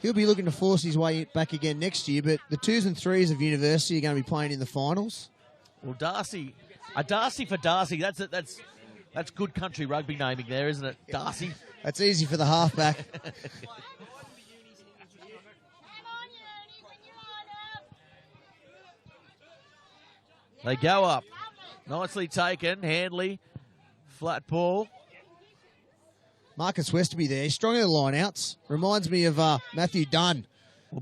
B: he'll be looking to force his way back again next year, but the 2s and 3s of University are going to be playing in the finals.
A: Well, Darcy, a Darcy for Darcy, that's good country rugby naming there, isn't it? Darcy.
B: That's easy for the halfback.
A: They go up. Nicely taken. Handley. Flat ball.
B: Marcus Westerby there. He's strong in the line-outs. Reminds me of Matthew Dunn.
A: Well,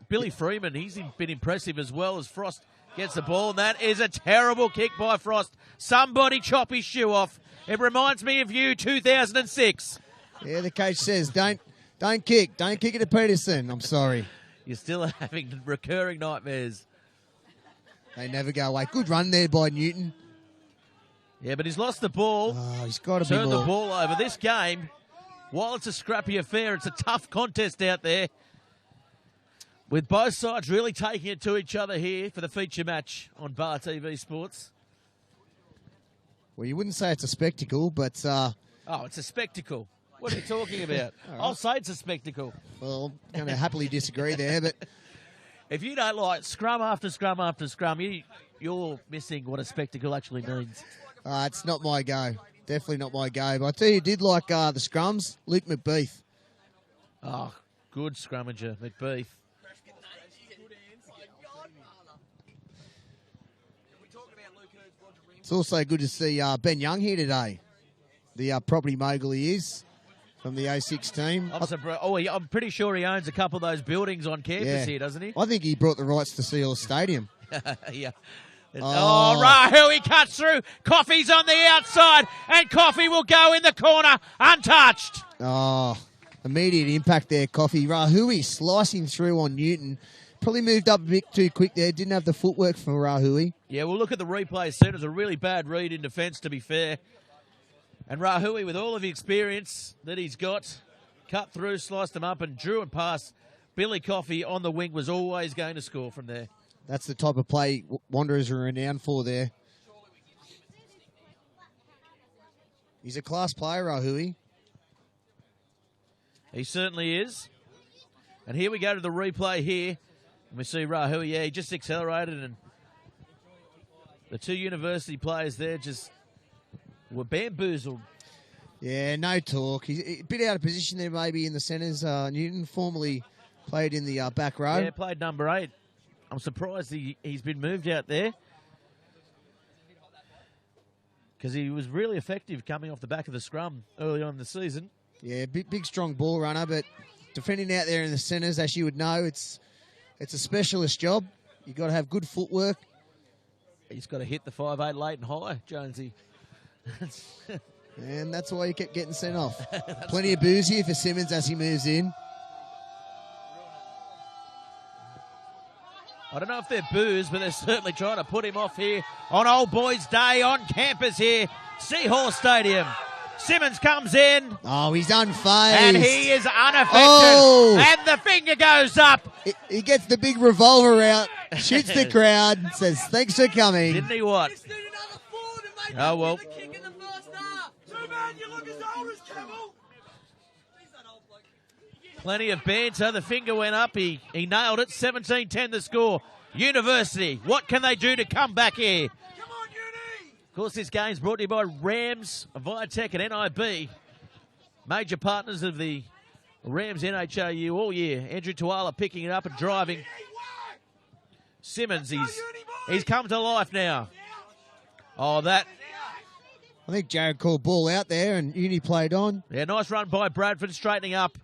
A: Billy Freeman, he's been impressive as well as Frost gets the ball. And that is a terrible kick by Frost. Somebody chop his shoe off. It reminds me of you, 2006.
B: Yeah, the coach says, don't kick. Don't kick it at Peterson. I'm sorry.
A: You're still having recurring nightmares.
B: They never go away. Good run there by Newton.
A: Yeah, but he's lost the ball.
B: Oh, he's got to be
A: Turned
B: more.
A: the ball over. This game, while it's a scrappy affair, it's a tough contest out there. With both sides really taking it to each other here for the feature match on Bar TV Sports.
B: Well, you wouldn't say it's a spectacle, but...
A: Oh, it's a spectacle. What are you talking about?
B: Right.
A: I'll say it's a spectacle.
B: Well, I'm going to happily disagree there, but...
A: If you don't like scrum after scrum after scrum, you're missing what a spectacle actually means.
B: It's not my go. Definitely not my go. But I tell you, did like the scrums, Luke McBeath.
A: Oh, good scrummager, McBeath.
B: It's also good to see Ben Young here today. The property mogul he is from the 06 team.
A: I'm pretty sure he owns a couple of those buildings on campus here, doesn't he?
B: I think he brought the rights to Seal Stadium.
A: Yeah. Rahu, he cuts through. Coffey's on the outside, and Coffey will go in the corner, untouched.
B: Oh, immediate impact there, Coffey. Rahui slicing through on Newton. Probably moved up a bit too quick there. Didn't have the footwork for Rahui.
A: Yeah, we'll look at the replay soon. It was a really bad read in defence, to be fair. And Rahui, with all of the experience that he's got, cut through, sliced them up, and drew and passed. Billy Coffey on the wing was always going to score from there.
B: That's the type of play Wanderers are renowned for there. He's a class player, Rahui.
A: He certainly is. And here we go to the replay here. And we see Rahui, he just accelerated, and the two University players there just were bamboozled.
B: Yeah, no talk. He's a bit out of position there maybe in the centres. Newton formerly played in the back row.
A: Yeah, played number 8. I'm surprised he's been moved out there because he was really effective coming off the back of the scrum early on in the season.
B: Yeah, big strong ball runner, but defending out there in the centres, as you would know, it's a specialist job. You've got to have good footwork.
A: He's got to hit the 5'8" late and high, Jonesy.
B: And that's why you kept getting sent off. Plenty of booze here for Simmons as he moves in.
A: I don't know if they're booze, but they're certainly trying to put him off here on Old Boys Day on campus here, Seahorse Stadium. Simmons comes in.
B: Oh, he's unfazed.
A: And he is unaffected.
B: Oh.
A: And the finger goes up.
B: He gets the big revolver out, shoots the crowd, says, thanks for coming.
A: Didn't he what? Oh, well. Plenty of banter. The finger went up. He nailed it. 17-10 the score. University, what can they do to come back here?
C: Come on, Uni!
A: Of course, this game's brought to you by Rams, Viatech and NIB. major partners of the Rams NHRU all year. Andrew Tuala picking it up and driving. Simmons, he's come to life now. Oh, that.
B: I think Jared called ball out there and Uni played on.
A: Yeah, nice run by Bradford, straightening up.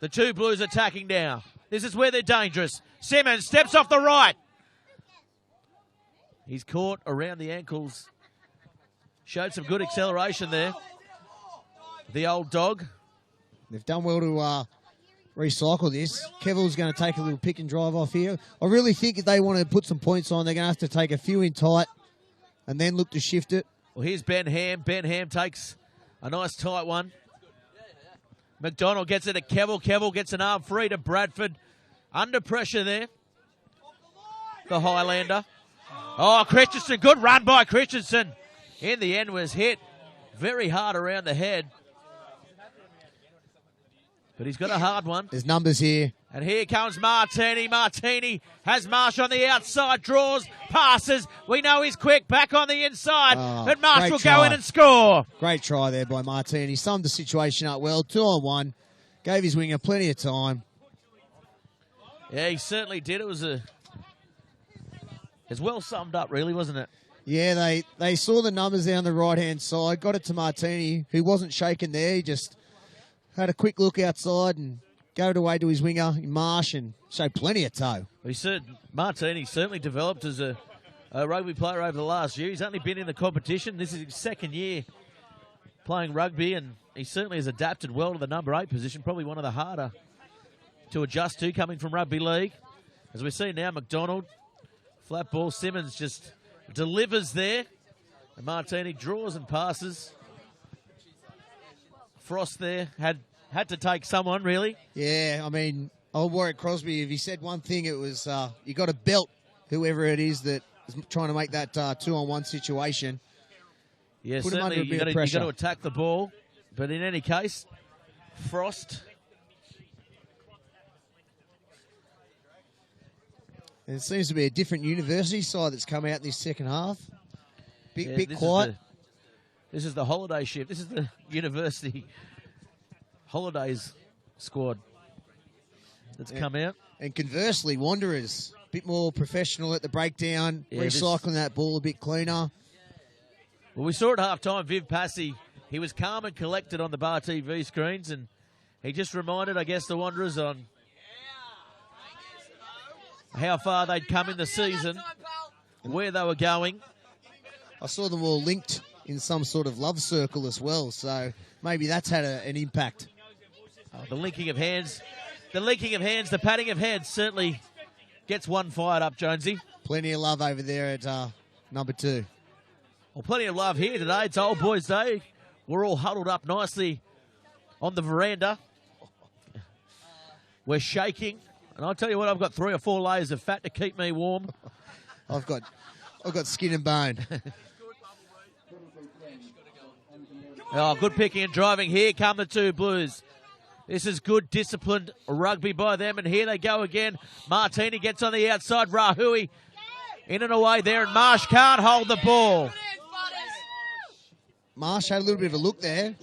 A: The two Blues attacking now. This is where they're dangerous. Simmons steps off the right. He's caught around the ankles. Showed some good acceleration there. The old dog.
B: They've done well to recycle this. Kevil's going to take a little pick and drive off here. I really think if they want to put some points on, they're going to have to take a few in tight and then look to shift it.
A: Well, here's Ben Ham. Ben Ham takes a nice tight one. McDonald gets it to Kevill. Kevill gets an arm free to Bradford. Under pressure there. The Highlander. Oh, Christensen. Good run by Christensen. In the end was hit very hard around the head. But he's got a hard one.
B: There's numbers here.
A: And here comes Martini. Martini has Marsh on the outside, draws, passes. We know he's quick, back on the inside. But Marsh will go in and score.
B: Great try there by Martini. Summed the situation up well. 2-on-1. Gave his winger plenty of time.
A: Yeah, he certainly did. It was it's well summed up, really, wasn't it?
B: Yeah, they saw the numbers down the right-hand side, got it to Martini, who wasn't shaken there. He just had a quick look outside and go away to his winger, Marsh, and showed plenty of toe.
A: Martini certainly developed as a rugby player over the last year. He's only been in the competition. This is his second year playing rugby, and he certainly has adapted well to the number 8 position, probably one of the harder to adjust to coming from rugby league. As we see now, McDonald, flat ball, Simmons just delivers there, and Martini draws and passes. Frost there had to take someone, really.
B: Yeah, I mean, old Warwick Crosby, if he said one thing, it was you got to belt whoever it is that is trying to make that 2-on-1 situation.
A: Yeah,
B: Put him
A: certainly
B: under a bit of pressure.
A: you got to attack the ball. But in any case, Frost.
B: It seems to be a different university side that's come out this second half. Bit quiet.
A: This is the holiday shift. This is the university holidays squad that's come out.
B: And conversely, Wanderers, a bit more professional at the breakdown, recycling that ball a bit cleaner.
A: Well, we saw at half-time Viv Passy. He was calm and collected on the Bar TV screens, and he just reminded, I guess, the Wanderers on how far they'd come in the season, where they were going.
B: I saw them all linked in some sort of love circle as well, so maybe that's had an impact.
A: The linking of hands, the patting of heads certainly gets one fired up, Jonesy.
B: Plenty of love over there at number 2.
A: Well, plenty of love here today. It's Old Boys Day. We're all huddled up nicely on the veranda. We're shaking. And I'll tell you what, I've got 3 or 4 layers of fat to keep me warm.
B: I've got skin and bone.
A: Oh, good picking and driving. Here come the 2 Blues. This is good, disciplined rugby by them. And here they go again. Martini gets on the outside. Rahui in and away there. And Marsh can't hold the ball.
B: Marsh had a little bit of a look there.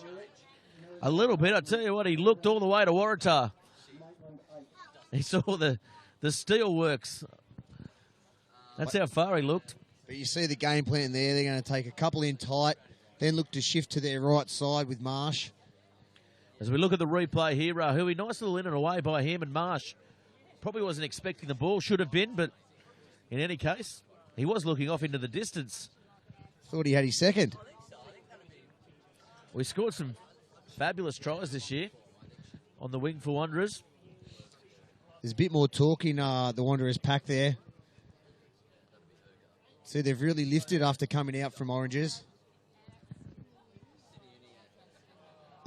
A: A little bit. I tell you what, he looked all the way to Waratah. He saw the steelworks. That's how far he looked.
B: But you see the game plan there. They're going to take a couple in tight, then look to shift to their right side with Marsh.
A: As we look at the replay here, Rahui, nice little in and away by him, and Marsh probably wasn't expecting the ball. Should have been, but in any case, he was looking off into the distance.
B: Thought he had his second.
A: We scored some fabulous tries this year on the wing for Wanderers.
B: There's a bit more talk in the Wanderers pack there. See, they've really lifted after coming out from Oranges.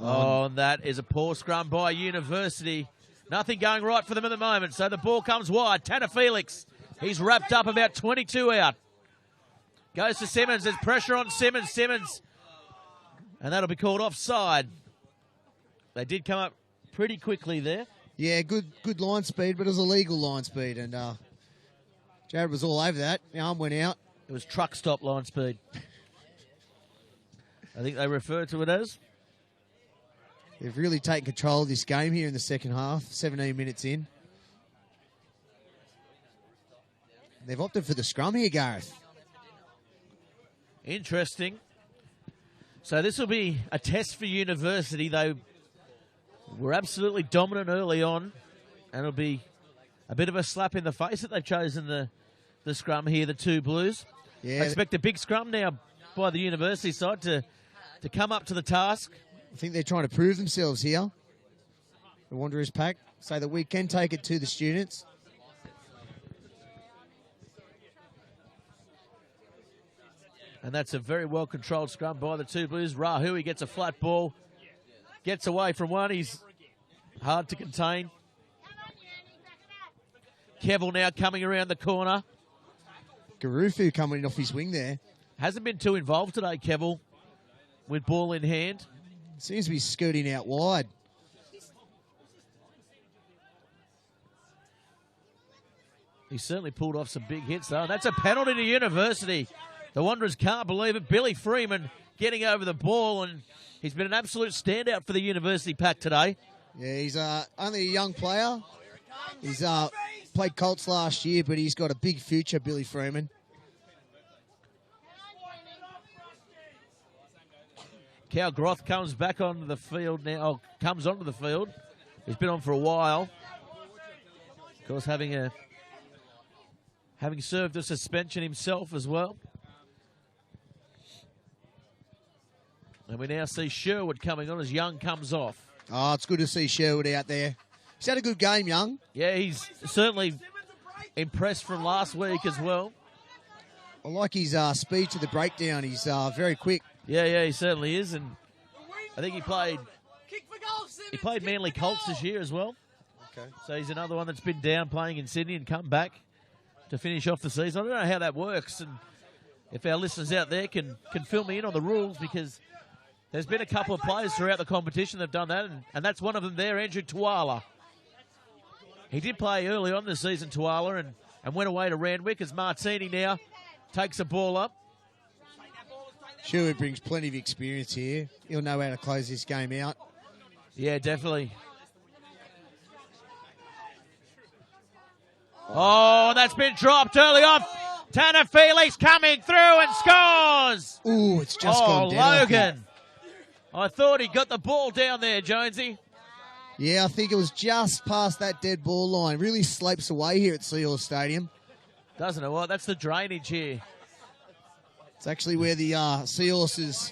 A: Oh, and that is a poor scrum by University. Nothing going right for them at the moment, so the ball comes wide. Tanner Felix, he's wrapped up about 22 out. Goes to Simmons, there's pressure on Simmons. Simmons, and that'll be called offside. They did come up pretty quickly there.
B: Yeah, good line speed, but it was a legal line speed, and Jared was all over that. The arm went out.
A: It was truck stop line speed. I think they refer to it as.
B: They've really taken control of this game here in the second half, 17 minutes in. They've opted for the scrum here, Gareth.
A: Interesting. So this will be a test for University. They were absolutely dominant early on, and it'll be a bit of a slap in the face that they've chosen the scrum here, the two Blues.
B: Yeah.
A: I expect a big scrum now by the University side to come up to the task.
B: I think they're trying to prove themselves here. The Wanderers pack say that we can take it to the students.
A: And that's a very well-controlled scrum by the two Blues. Rahui gets a flat ball, gets away from one. He's hard to contain. Kevill now coming around the corner.
B: Garufu coming off his wing there.
A: Hasn't been too involved today, Kevill, with ball in hand.
B: Seems to be skirting out wide.
A: He certainly pulled off some big hits, though. That's a penalty to University. The Wanderers can't believe it. Billy Freeman getting over the ball, and he's been an absolute standout for the University pack today.
B: Yeah, he's only a young player. He's played Colts last year, but he's got a big future, Billy Freeman.
A: Cal Groth comes back onto the field now. Comes onto the field. He's been on for a while. Of course, having served a suspension himself as well. And we now see Sherwood coming on as Young comes off.
B: Oh, it's good to see Sherwood out there. He's had a good game, Young.
A: Yeah, he's certainly impressed from last week as well.
B: I like his speed to the breakdown. He's very quick.
A: Yeah, he certainly is. And I think he played Manly Colts this year as well.
B: Okay.
A: So he's another one that's been down playing in Sydney and come back to finish off the season. I don't know how that works, and if our listeners out there can fill me in on the rules, because there's been a couple of players throughout the competition that have done that, and that's one of them there, Andrew Tuala. He did play early on this season, Tuala, and went away to Randwick as Martini now takes a ball up.
B: Sherwood brings plenty of experience here. He'll know how to close this game out.
A: Yeah, definitely. Oh, that's been dropped early on. Tanner Felix coming through and scores.
B: Ooh, it's just gone down.
A: Logan. I thought he got the ball down there, Jonesy.
B: Yeah, I think it was just past that dead ball line. Really slopes away here at Seahorse Stadium.
A: Doesn't it? What? That's the drainage here.
B: It's actually where the Seahorses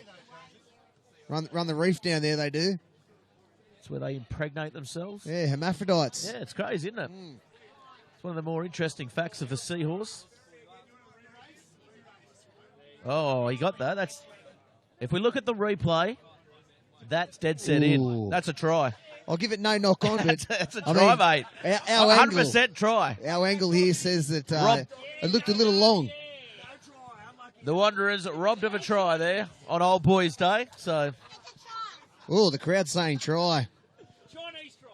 B: run the reef down there, they do.
A: It's where they impregnate themselves.
B: Yeah, hermaphrodites.
A: Yeah, it's crazy, isn't it? It's one of the more interesting facts of the Seahorse. Oh, he got that. That's, if we look at the replay, that's dead set in. That's a try.
B: I'll give it no knock on, but
A: that's a try, mate.
B: Our
A: 100%
B: angle,
A: try.
B: Our angle here says that it looked a little long.
A: The Wanderers robbed of a try there on Old Boys Day. So,
B: oh, the crowd's saying try.
C: Chinese try.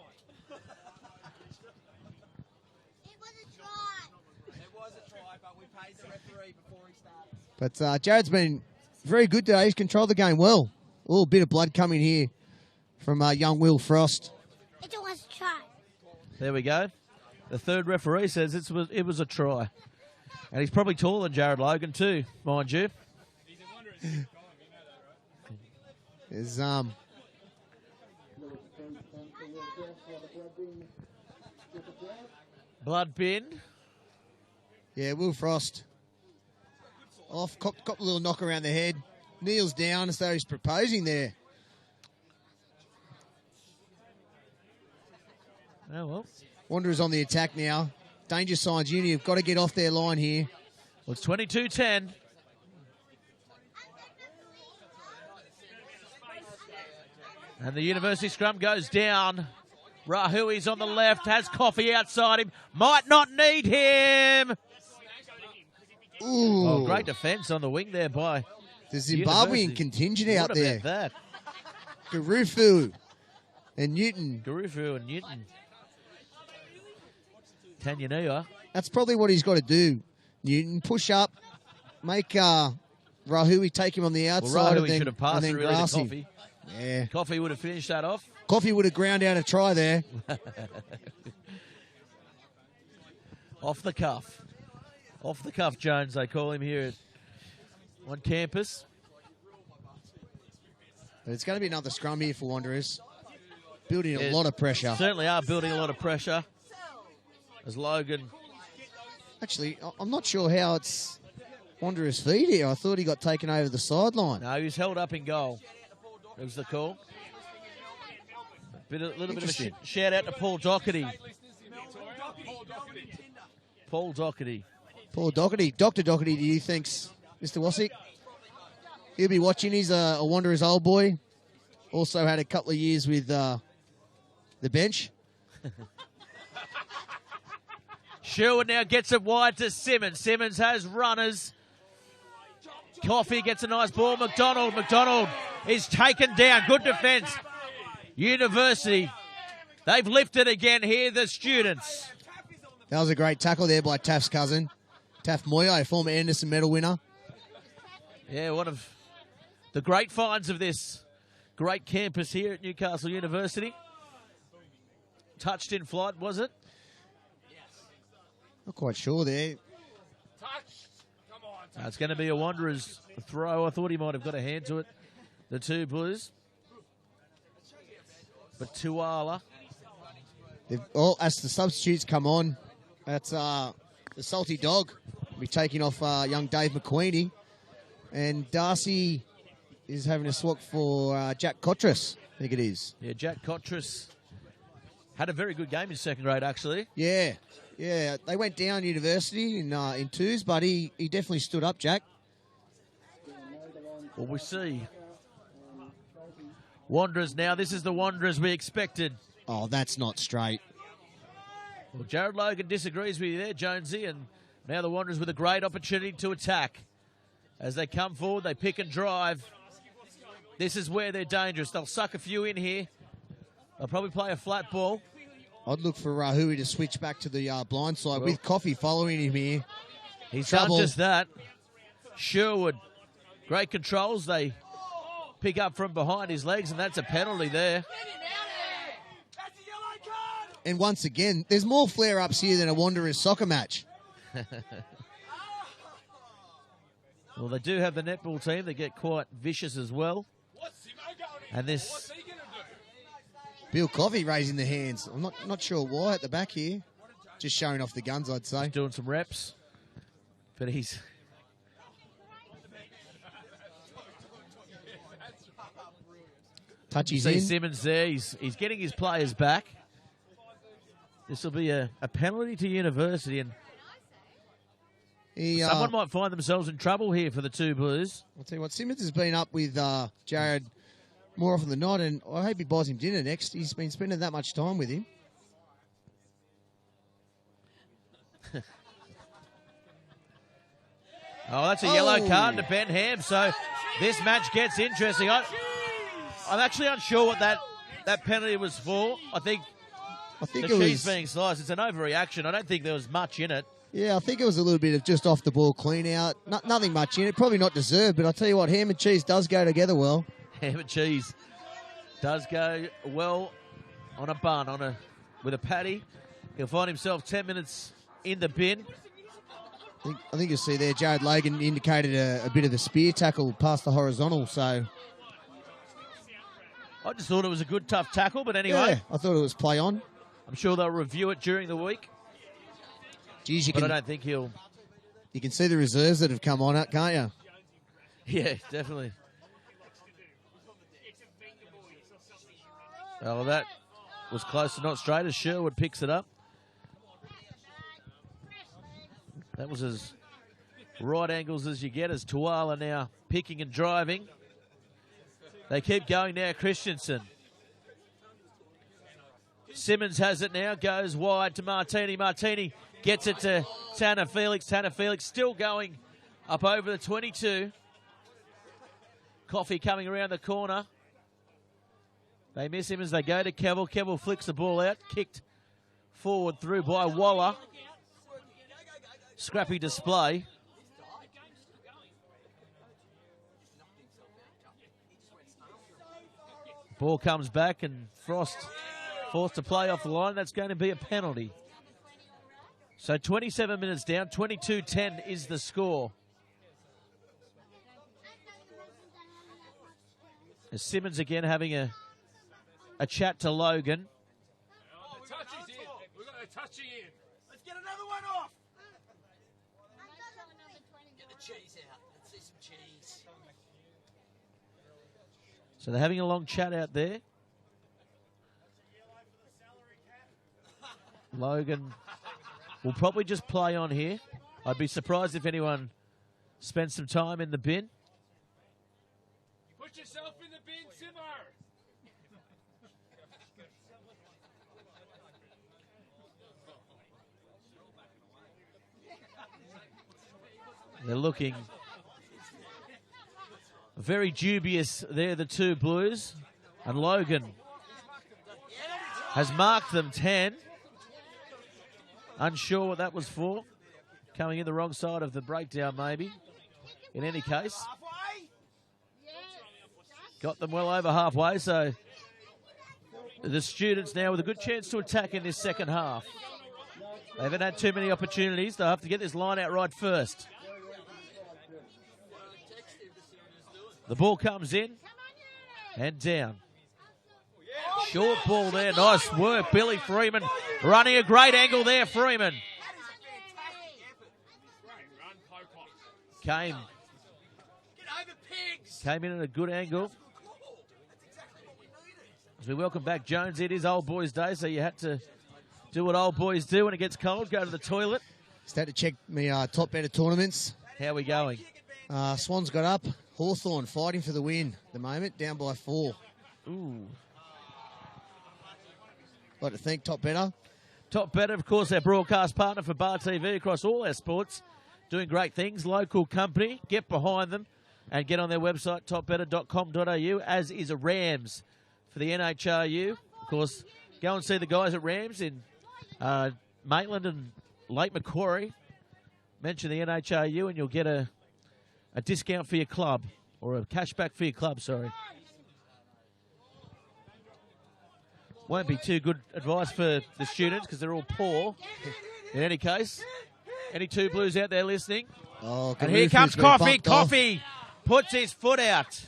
D: It was a try. It was a try, but we paid the referee before he started.
B: But Jared's been very good today. He's controlled the game well. A little bit of blood coming here from young Will Frost.
D: It was a try.
A: there we go. The third referee says it was a try. And he's probably taller than Jared Logan too, mind you.
B: There's
A: blood bin.
B: Yeah, Will Frost off, cop a little knock around the head, kneels down as though he's proposing there.
A: Oh well.
B: Wanderers on the attack now. Danger signs, Uni have got to get off their line here.
A: Well, it's 22-10. And the University scrum goes down. Rahui's on the left, has Coffee outside him. Might not need him.
B: Ooh.
A: Oh, great defence on the wing there by
B: the Zimbabwean
A: University.
B: contingent out
A: What
B: there.
A: about that?
B: Garufu and Newton.
A: Garufu and Newton. Tanyaniwa.
B: That's probably what he's got to do. Newton, push up, make Rahui take him on the outside,
A: Well,
B: and
A: Rahui
B: then,
A: should have passed
B: and
A: it
B: then
A: really to
B: grass him.
A: Coffee.
B: Yeah.
A: Coffee would have finished that off.
B: Coffee would have ground out a try there.
A: Off the cuff. Off the cuff, Jones, they call him here on campus.
B: But it's going to be another scrum here for Wanderers. Building a lot of pressure.
A: Certainly are building a lot of pressure. As Logan...
B: Actually, I'm not sure how it's Wanderers' feet here. I thought he got taken over the sideline.
A: No, he was held up in goal. That was the call. A little bit of a shout out to Paul Doherty. Paul Doherty.
B: Paul Doherty. Dr. Doherty, do you think, Mr. Wasick? He'll be watching. He's a Wanderers old boy. Also had a couple of years with the bench.
A: Sherwood now gets it wide to Simmons. Simmons has runners. Coffee gets a nice ball. McDonald is taken down. Good defence. University. They've lifted again here, the students.
B: That was a great tackle there by Taff's cousin. Taff Moyo, former Anderson medal winner.
A: Yeah, one of the great finds of this great campus here at Newcastle University. Touched in flight, was it?
B: Not quite sure there.
A: It's going to be a Wanderers throw. I thought he might have got a hand to it, the two Blues. But Tuala.
B: As the substitutes come on, that's the Salty Dog. Will be taking off young Dave McQueenie. And Darcy is having a swap for Jack Cottress, I think it is.
A: Yeah, Jack Cottress had a very good game in second grade, actually.
B: Yeah. They went down University in twos, but he definitely stood up, Jack.
A: Well, we see. Wanderers now. This is the Wanderers we expected.
B: Oh, that's not straight.
A: Well, Jared Logan disagrees with you there, Jonesy, and now the Wanderers with a great opportunity to attack. As they come forward, they pick and drive. This is where they're dangerous. They'll suck a few in here. They'll probably play a flat ball.
B: I'd look for Rahui to switch back to the blind side with Coffee following him here.
A: He's done just that. Sherwood, great controls. They pick up from behind his legs, and that's a penalty there.
B: And once again, there's more flare-ups here than a Wanderers soccer match.
A: Well, they do have the netball team. They get quite vicious as well. And this...
B: Bill Coffey raising the hands. I'm not sure why at the back here. Just showing off the guns, I'd say.
A: He's doing some reps. But he's...
B: Touchy's
A: in.
B: in.
A: Simmons there. He's getting his players back. This will be a penalty to University, and someone might find themselves in trouble here for the two Blues.
B: I'll tell you what, Simmons has been up with Jared more often than not, and I hope he buys him dinner next. He's been spending that much time with him.
A: Oh, that's a yellow card to Ben Ham, so this match gets interesting. I'm actually unsure what that penalty was for. I think the cheese being sliced. It's an overreaction. I don't think there was much in it.
B: Yeah, I think it was a little bit of just off the ball clean out. Nothing much in it. Probably not deserved, but I'll tell you what, ham and cheese does go together well.
A: Ham and cheese does go well on a bun, with a patty. He'll find himself 10 minutes in the bin.
B: I think you'll see there, Jared Logan indicated a bit of a spear tackle past the horizontal, so...
A: I just thought it was a good, tough tackle, but anyway.
B: Yeah, I thought it was play on.
A: I'm sure they'll review it during the week.
B: Geez,
A: I don't think he'll...
B: You can see the reserves that have come on it, can't you?
A: Yeah, definitely. Oh, that was close to not straight as Sherwood picks it up. That was as right angles as you get as Tuala now picking and driving. They keep going now, Christensen. Simmons has it now, goes wide to Martini. Martini gets it to Tanner Felix. Tanner Felix still going up over the 22. Coffee coming around the corner. They miss him as they go to Kevel. Kevel flicks the ball out, kicked forward through by Waller. Scrappy display. Ball comes back and Frost forced to play off the line. That's going to be a penalty. So 27 minutes down, 22-10 is the score. As Simmons again having a chat to Logan.
C: The touch is in. We've got a touchy in. Let's get another one off.
D: Get the cheese out. Let's see some cheese.
A: So they're having a long chat out there. Logan will probably just play on here. I'd be surprised if anyone spent some time in the bin.
C: Put yourself in the bin, Simmer.
A: They're looking very dubious there, the two Blues. And Logan has marked them 10. Unsure what that was for. Coming in the wrong side of the breakdown, maybe. In any case, got them well over halfway, so the students now with a good chance to attack in this second half. They haven't had too many opportunities. They'll have to get this line out right first. The ball comes in and down. Short ball there. Nice work. Billy Freeman running a great angle there, Freeman. Came in at a good angle. As we welcome back Jones, it is Old Boys Day, so you had to do what old boys do when it gets cold, go to the toilet.
B: Just had to check my top better tournaments.
A: How are we going?
B: Swans got up. Hawthorn fighting for the win at the moment, down by 4.
A: Ooh.
B: Like to thank Top Better.
A: Top Better, of course, our broadcast partner for Bar TV across all our sports. Doing great things. Local company. Get behind them and get on their website, topbetter.com.au, as is Rams for the NHRU. Of course, go and see the guys at Rams in Maitland and Lake Macquarie. Mention the NHRU and you'll get a discount for your club, or a cashback for your club, sorry. Won't be too good advice for the students because they're all poor. In any case, any two Blues out there listening?
B: Oh,
A: and here comes Coffee. Coffee puts his foot out.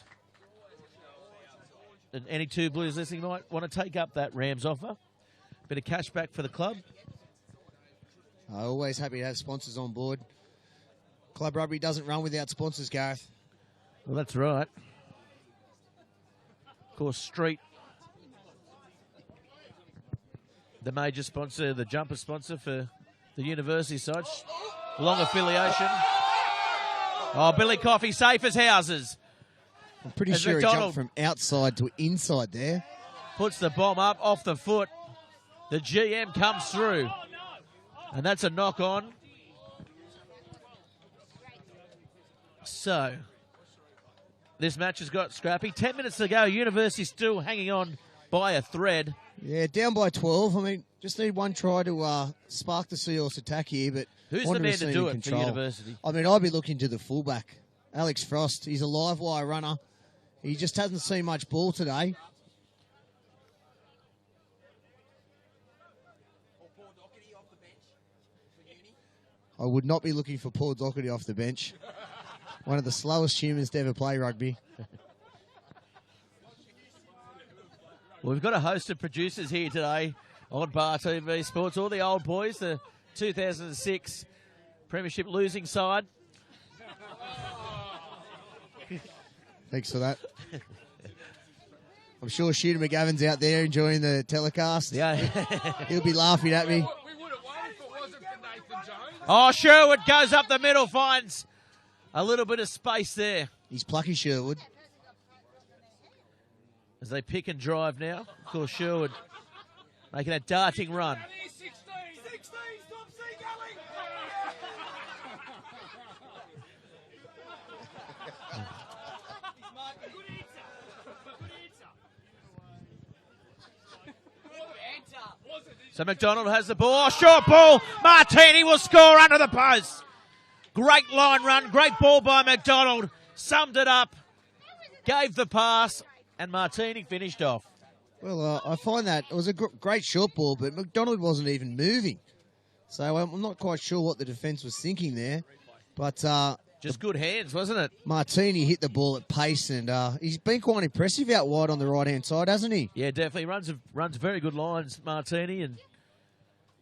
A: And any two Blues listening might want to take up that Rams offer. Bit of cashback for the club.
B: Always happy to have sponsors on board. Club rugby doesn't run without sponsors, Gareth.
A: Well, that's right. Of course, Street, the major sponsor, the jumper sponsor for the university side. Long affiliation. Oh, Billy Coffey, safe as houses.
B: I'm pretty sure
A: McDonald
B: he jumped from outside to inside there.
A: Puts the bomb up off the foot. The GM comes through. And that's a knock on. So, this match has got scrappy. 10 minutes to go. University still hanging on by a thread.
B: Yeah, down by 12. I mean, just need one try to spark the Seahawks attack here, but
A: who's the man to do it for University?
B: I mean, I'd be looking to the fullback, Alex Frost. He's a live wire runner. He just hasn't seen much ball today. I would not be looking for Paul Doherty off the bench. One of the slowest humans to ever play rugby.
A: Well, we've got a host of producers here today on Bar TV Sports. All the old boys, the 2006 Premiership losing side.
B: Thanks for that. I'm sure Shooter McGavin's out there enjoying the telecast.
A: Yeah.
B: He'll be laughing at me.
C: We would have won if it wasn't for Nathan Jones.
A: Oh, Sherwood goes up the middle, finds a little bit of space there.
B: He's plucky, Sherwood.
A: As they pick and drive now. Of course, Sherwood making a darting run.
C: 16, stop seagulling.
A: So McDonald has the ball. Oh, short ball. Martini will score under the post. Great line run. Great ball by McDonald. Summed it up. Gave the pass. And Martini finished off.
B: Well, I find that it was a great short ball, but McDonald wasn't even moving. So I'm not quite sure what the defence was thinking there. But
A: just good hands, wasn't it?
B: Martini hit the ball at pace, and he's been quite impressive out wide on the right-hand side, hasn't he?
A: Yeah, definitely. Runs very good lines, Martini, and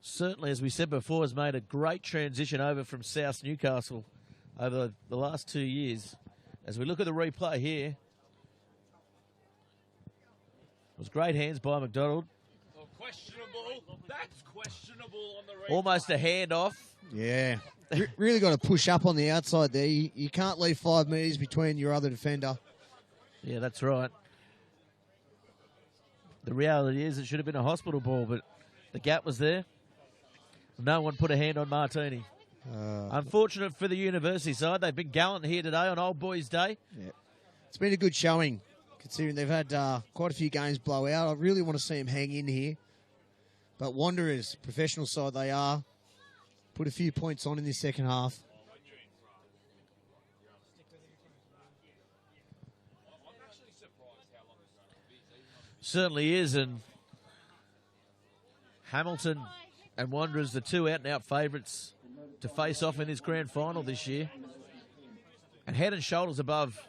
A: certainly, as we said before, has made a great transition over from South Newcastle over the last 2 years. As we look at the replay here, it was great hands by McDonald.
C: Oh, questionable. That's questionable on the replay.
A: Almost a handoff.
B: Yeah. Really got to push up on the outside there. You can't leave 5 metres between your other defender.
A: Yeah, that's right. The reality is it should have been a hospital ball, but the gap was there. No one put a hand on Martini. Unfortunate for the university side. They've been gallant here today on Old Boys Day.
B: Yeah. It's been a good showing, considering they've had quite a few games blow out. I really want to see them hang in here. But Wanderers, professional side they are, put a few points on in this second half.
A: Certainly is, and Hamilton and Wanderers, the two out-and-out favourites to face off in this grand final this year. And head and shoulders above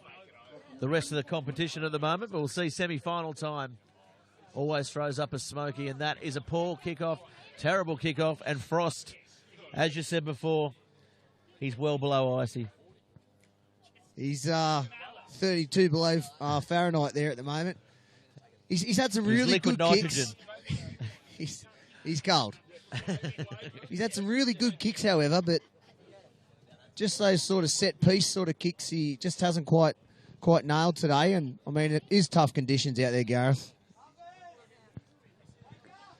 A: the rest of the competition at the moment, but we'll see semi-final time always throws up a smoky, and that is a poor kickoff, terrible kickoff, and Frost, as you said before, he's well below icy.
B: He's 32 below Fahrenheit there at the moment. He's had some really good kicks. He's cold. He's had some really good kicks, however, but just those sort of set-piece sort of kicks he just hasn't quite nailed today. And, I mean, it is tough conditions out there, Gareth.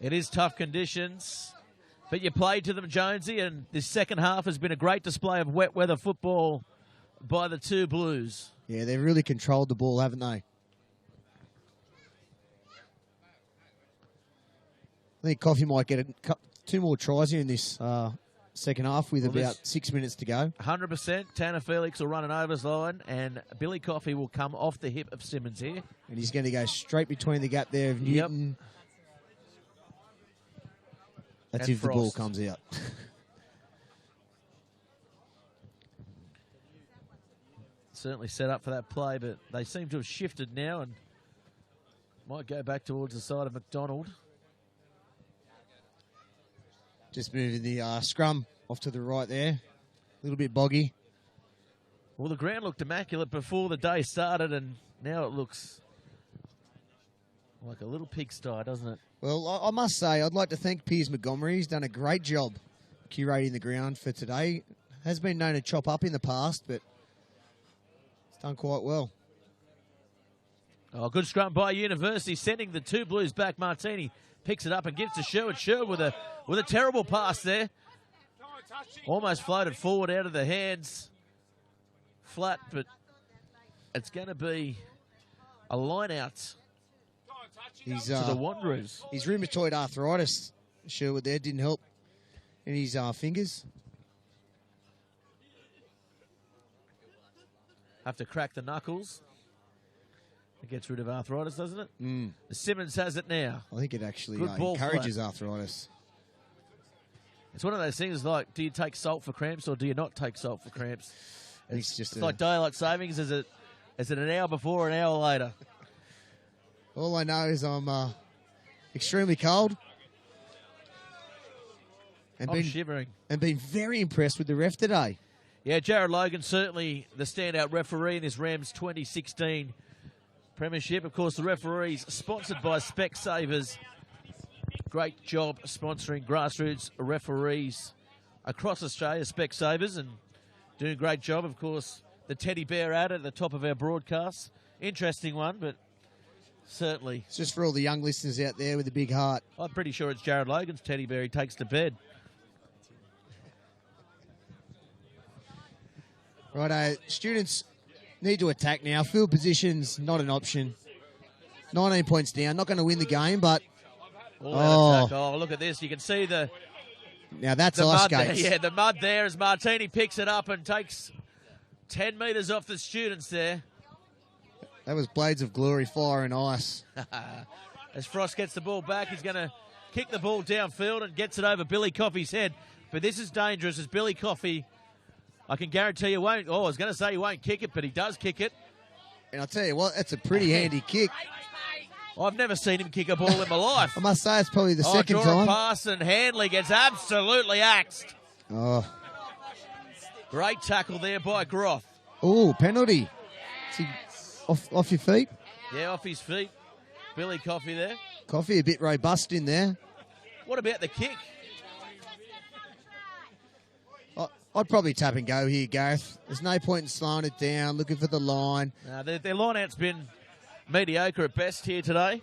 A: It is tough conditions, but you played to them, Jonesy, and this second half has been a great display of wet weather football by the two Blues.
B: Yeah, they've really controlled the ball, haven't they? I think Coffey might get two more tries here in this second half with about 6 minutes to go.
A: 100%. Tanner Felix will run an overs line, and Billy Coffey will come off the hip of Simmons here.
B: And he's going to go straight between the gap there of Newton. Yep. That's
A: and
B: if
A: Frost.
B: The ball comes out.
A: Certainly set up for that play, but they seem to have shifted now and might go back towards the side of McDonald.
B: Just moving the scrum off to the right there. A little bit boggy.
A: Well, the ground looked immaculate before the day started, and now it looks like a little pigsty, doesn't it?
B: Well, I must say, I'd like to thank Piers Montgomery. He's done a great job curating the ground for today. Has been known to chop up in the past, but it's done quite well.
A: Oh, good scrum by University, sending the two Blues back. Martini picks it up and gives to Sherwood. Sherwood with a terrible pass there. Almost floated forward out of the hands. Flat, but it's going to be a line out to the Wanderers.
B: His rheumatoid arthritis, Sherwood there, didn't help in his fingers.
A: Have to crack the knuckles. It gets rid of arthritis, doesn't it?
B: Mm.
A: Simmons has it now.
B: I think it actually
A: ball
B: encourages
A: flat.
B: Arthritis.
A: It's one of those things like, do you take salt for cramps or do you not take salt for cramps? It's like daylight savings. Is it an hour before or an hour later?
B: All I know is I'm extremely cold. And
A: I'm shivering.
B: And been very impressed with the ref today.
A: Yeah, Jared Logan, certainly the standout referee in this Rams 2016 Premiership. Of course, the referees sponsored by Specsavers. Great job sponsoring grassroots referees across Australia, Specsavers, and doing a great job. Of course, the teddy bear ad at the top of our broadcast. Interesting one, but certainly.
B: It's just for all the young listeners out there with a big heart.
A: I'm pretty sure it's Jared Logan's teddy bear he takes to bed.
B: Righto, students need to attack now. Field position's not an option. 19 points down. Not going to win the game, but...
A: Oh, look at this. You can see the...
B: Now that's ice skates.
A: Yeah, the mud there as Martini picks it up and takes 10 metres off the students there.
B: That was Blades of Glory, fire and ice.
A: As Frost gets the ball back, he's going to kick the ball downfield and gets it over Billy Coffey's head. But this is dangerous as Billy Coffey, I can guarantee you won't. Oh, I was going to say he won't kick it, but he does kick it.
B: And I'll tell you what, that's a pretty handy kick.
A: I've never seen him kick a ball in my life.
B: I must say it's probably the second
A: draw
B: time.
A: A pass and Handley gets absolutely axed.
B: Oh.
A: Great tackle there by Groff.
B: Oh, penalty. Is he off your feet?
A: Yeah, off his feet. Billy Coffey there.
B: Coffey a bit robust in there.
A: What about the kick?
B: I'd probably tap and go here, Gareth. There's no point in slowing it down, looking for the line.
A: Their line-out's been mediocre at best here today.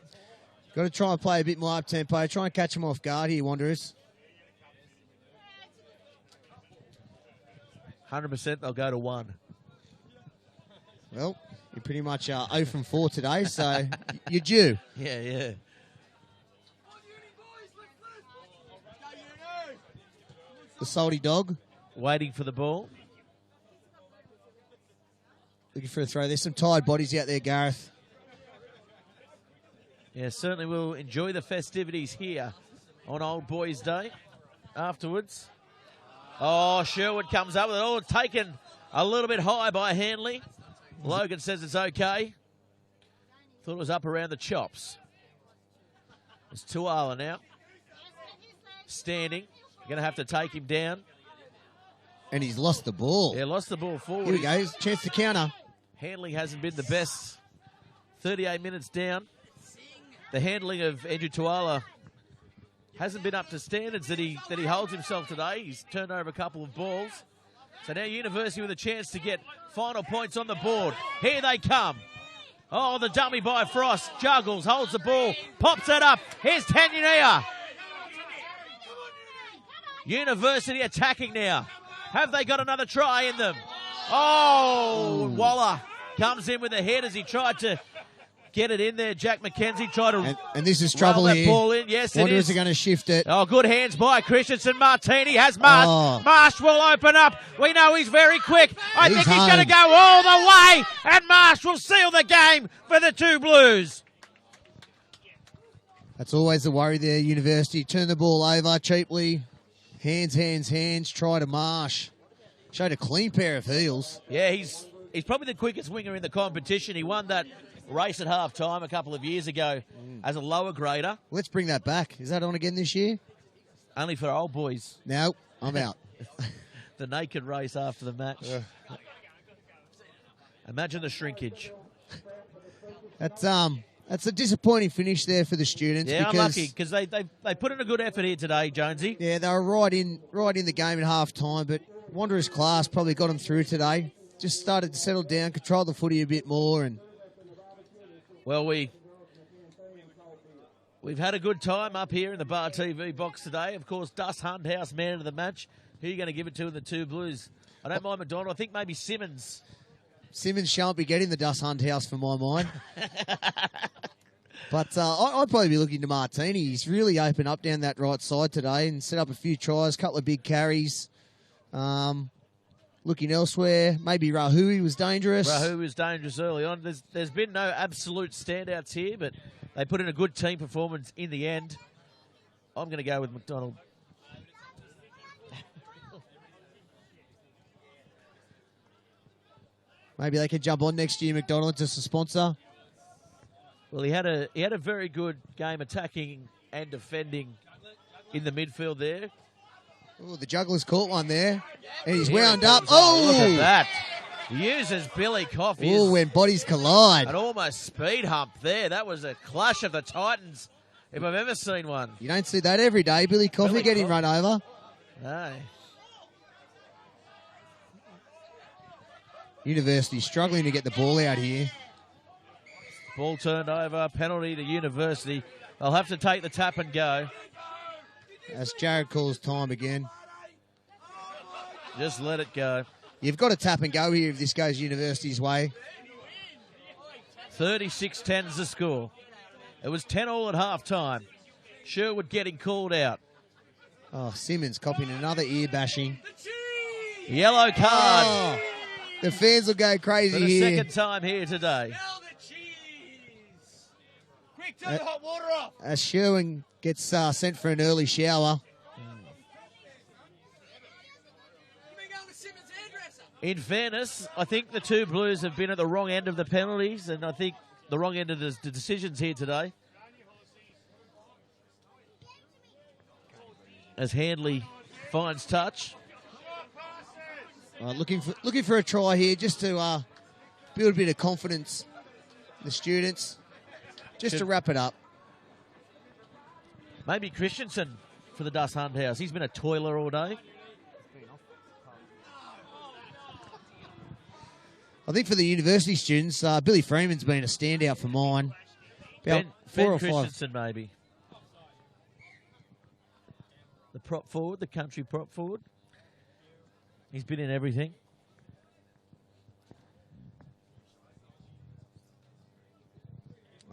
B: Got to try and play a bit more up-tempo. Try and catch them off guard here, Wanderers.
A: 100% they'll go to 1.
B: Well, you're pretty much 0 from 4 today, so you're due.
A: Yeah.
B: The salty dog.
A: Waiting for the ball.
B: Looking for a throw. There's some tired bodies out there, Gareth.
A: Yeah, certainly we'll enjoy the festivities here on Old Boys Day afterwards. Oh, Sherwood comes up with it. Oh, taken a little bit high by Handley. Logan says it's okay. Thought it was up around the chops. It's Tuala now. Standing. You're going to have to take him down.
B: And he's lost the ball.
A: Yeah, lost the ball forward.
B: Here we go. Chance to counter.
A: Handling hasn't been the best. 38 minutes down. The handling of Andrew Tuala hasn't been up to standards that he holds himself today. He's turned over a couple of balls. So now University with a chance to get final points on the board. Here they come. Oh, the dummy by Frost. Juggles, holds the ball, pops it up. Here's Tanyania. University attacking now. Have they got another try in them? Oh, Waller comes in with a head as he tried to get it in there. Jack McKenzie tried to
B: and this is trouble
A: that
B: here.
A: Ball in. Yes,
B: Wanderers
A: it is.
B: Are going to shift it.
A: Oh, good hands by Christensen. Martini has Marsh.
B: Oh.
A: Marsh will open up. We know he's very quick. I
B: He's
A: think he's
B: home.
A: going to go all the way, and Marsh will seal the game for the two Blues.
B: That's always the worry there, University. Turn the ball over cheaply. Hands. Try to Marsh. Showed a clean pair of heels.
A: Yeah, he's probably the quickest winger in the competition. He won that race at half-time a couple of years ago as a lower grader.
B: Let's bring that back. Is that on again this year?
A: Only for old boys.
B: No, I'm out.
A: The naked race after the match. Imagine the shrinkage.
B: That's a disappointing finish there for the students.
A: Yeah,
B: because,
A: unlucky because they put in a good effort here today, Jonesy.
B: Yeah, they were right in the game at half-time, but Wanderers class probably got them through today. Just started to settle down, control the footy a bit more, and
A: well, we've had a good time up here in the Bar TV box today. Of course, Duss Hundhouse, man of the match. Who are you going to give it to in the two Blues? I don't mind McDonald. I think maybe Simmons.
B: Simmons shan't be getting the Duss Hundhouse for my mind. But I'd probably be looking to Martini. He's really opened up down that right side today and set up a few tries, a couple of big carries. Looking elsewhere, maybe Rahui was dangerous.
A: Rahui was dangerous early on. There's been no absolute standouts here, but they put in a good team performance in the end. I'm going to go with McDonald.
B: Maybe they could jump on next year, McDonald's as a sponsor.
A: Well, he had a very good game attacking and defending in the midfield there.
B: Oh, the juggler's caught one there. And he's
A: Here
B: wound
A: it
B: up.
A: comes.
B: Oh!
A: Look at that. Uses Billy Coffey.
B: Oh, when bodies collide.
A: An almost speed hump there. That was a clash of the Titans, if I've ever seen one.
B: You don't see that every day. Billy Coffey getting run over.
A: No.
B: University struggling to get the ball out here.
A: Ball turned over. Penalty to University. They'll have to take the tap and go.
B: As Jared calls time again.
A: Just let it go.
B: You've got to tap and go here if this goes University's way.
A: 36-10 is the score. It was 10-all at half-time. Sherwood getting called out.
B: Oh, Simmons copying another ear bashing.
A: Yellow card.
B: Oh, the fans will go
A: for
B: crazy
A: the
B: here.
A: second time here today.
C: Quick, turn the hot water off.
B: As Sherwin gets sent for an early shower.
A: In fairness, I think the two Blues have been at the wrong end of the penalties, and I think the wrong end of the decisions here today. As Handley finds touch.
B: Looking for a try here just to build a bit of confidence in the students. Just to wrap it up.
A: Maybe Christensen for the Dust Hunt House. He's been a toiler all day.
B: I think for the university students, Billy Freeman's been a standout for mine. About
A: Ben
B: 4 or 5.
A: Christensen, maybe. The prop forward, the country prop forward. He's been in everything.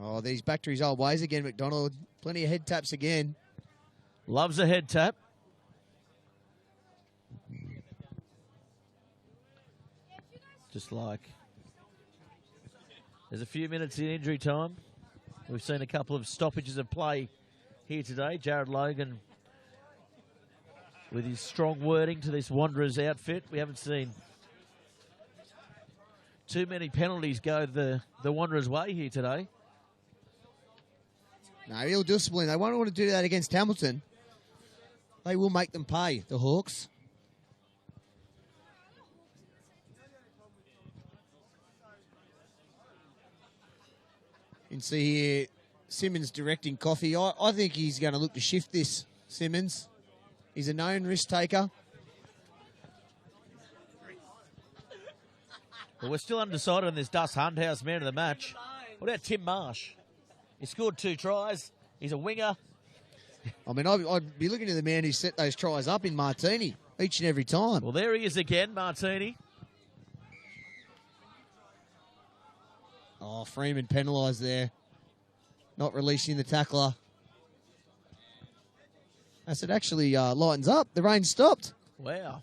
B: Oh, he's back to his old ways again, McDonald. Plenty of head taps again.
A: Loves a head tap. Just like there's a few minutes in injury time. We've seen a couple of stoppages of play here today. Jared Logan with his strong wording to this Wanderers outfit. We haven't seen too many penalties go the Wanderers' way here today.
B: No, ill discipline. They won't want to do that against Hamilton. They will make them pay, the Hawks. You can see here Simmons directing Coffey. I think he's going to look to shift this, Simmons. He's a known risk taker.
A: Well, we're still undecided on this Dust Hunt House man of the match. What about Tim Marsh? He scored 2 tries. He's a winger.
B: I mean, I'd be looking at the man who set those tries up in Martini each and every time.
A: Well, there he is again, Martini.
B: Oh, Freeman penalised there. Not releasing the tackler. As it actually lightens up, the rain stopped.
A: Wow.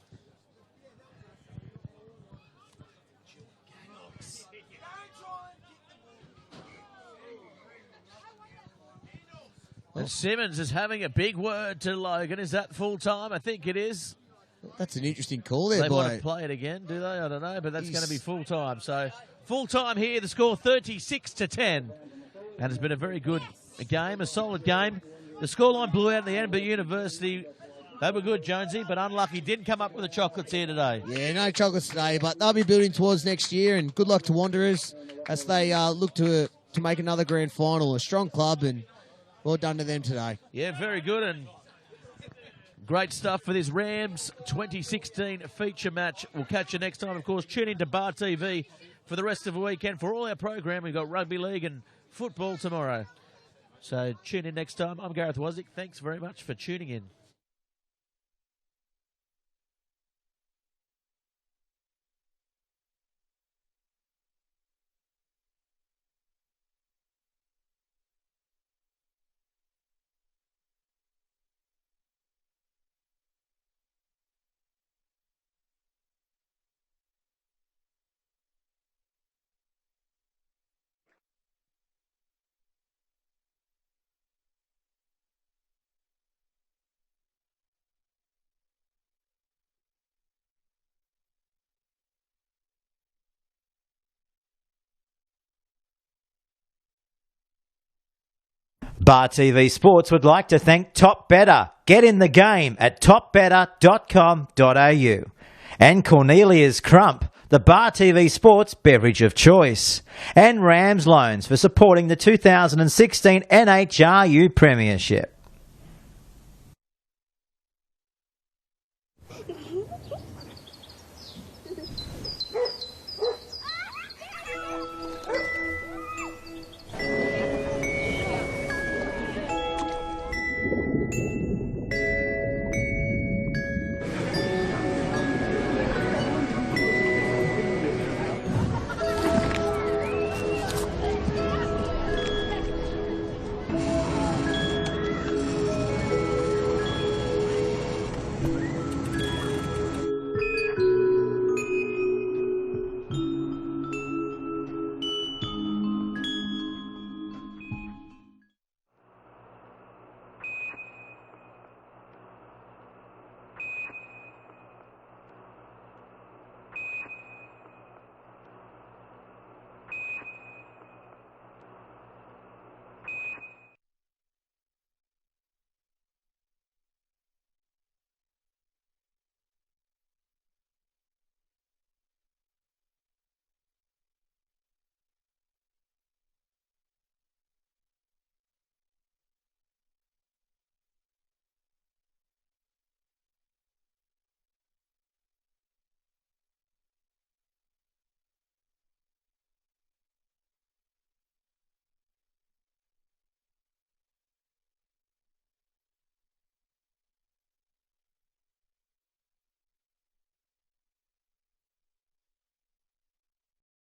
A: And Simmons is having a big word to Logan. Is that full time? I think it is.
B: That's an interesting call there,
A: They
B: boy.
A: might play it again, do they? I don't know, but that's going to be full time. So full time here. The score 36-10, and it's been a very good game, a solid game. The scoreline blew out in the end, but University, they were good, Jonesy, but unlucky. Didn't come up with the chocolates here today.
B: Yeah, no chocolates today, but they'll be building towards next year, and good luck to Wanderers as they look to make another grand final. A strong club, and well done to them today.
A: Yeah, very good, and great stuff for this Rams 2016 feature match. We'll catch you next time. Of course, tune in to Bar TV for the rest of the weekend. For all our program, we've got rugby league and football tomorrow. So tune in next time. I'm Gareth Wozniak. Thanks very much for tuning in.
E: Bar TV Sports would like to thank Top Better. Get in the game at topbetter.com.au. And Cornelia's Crump, the Bar TV Sports beverage of choice. And Rams Loans for supporting the 2016 NHRU Premiership.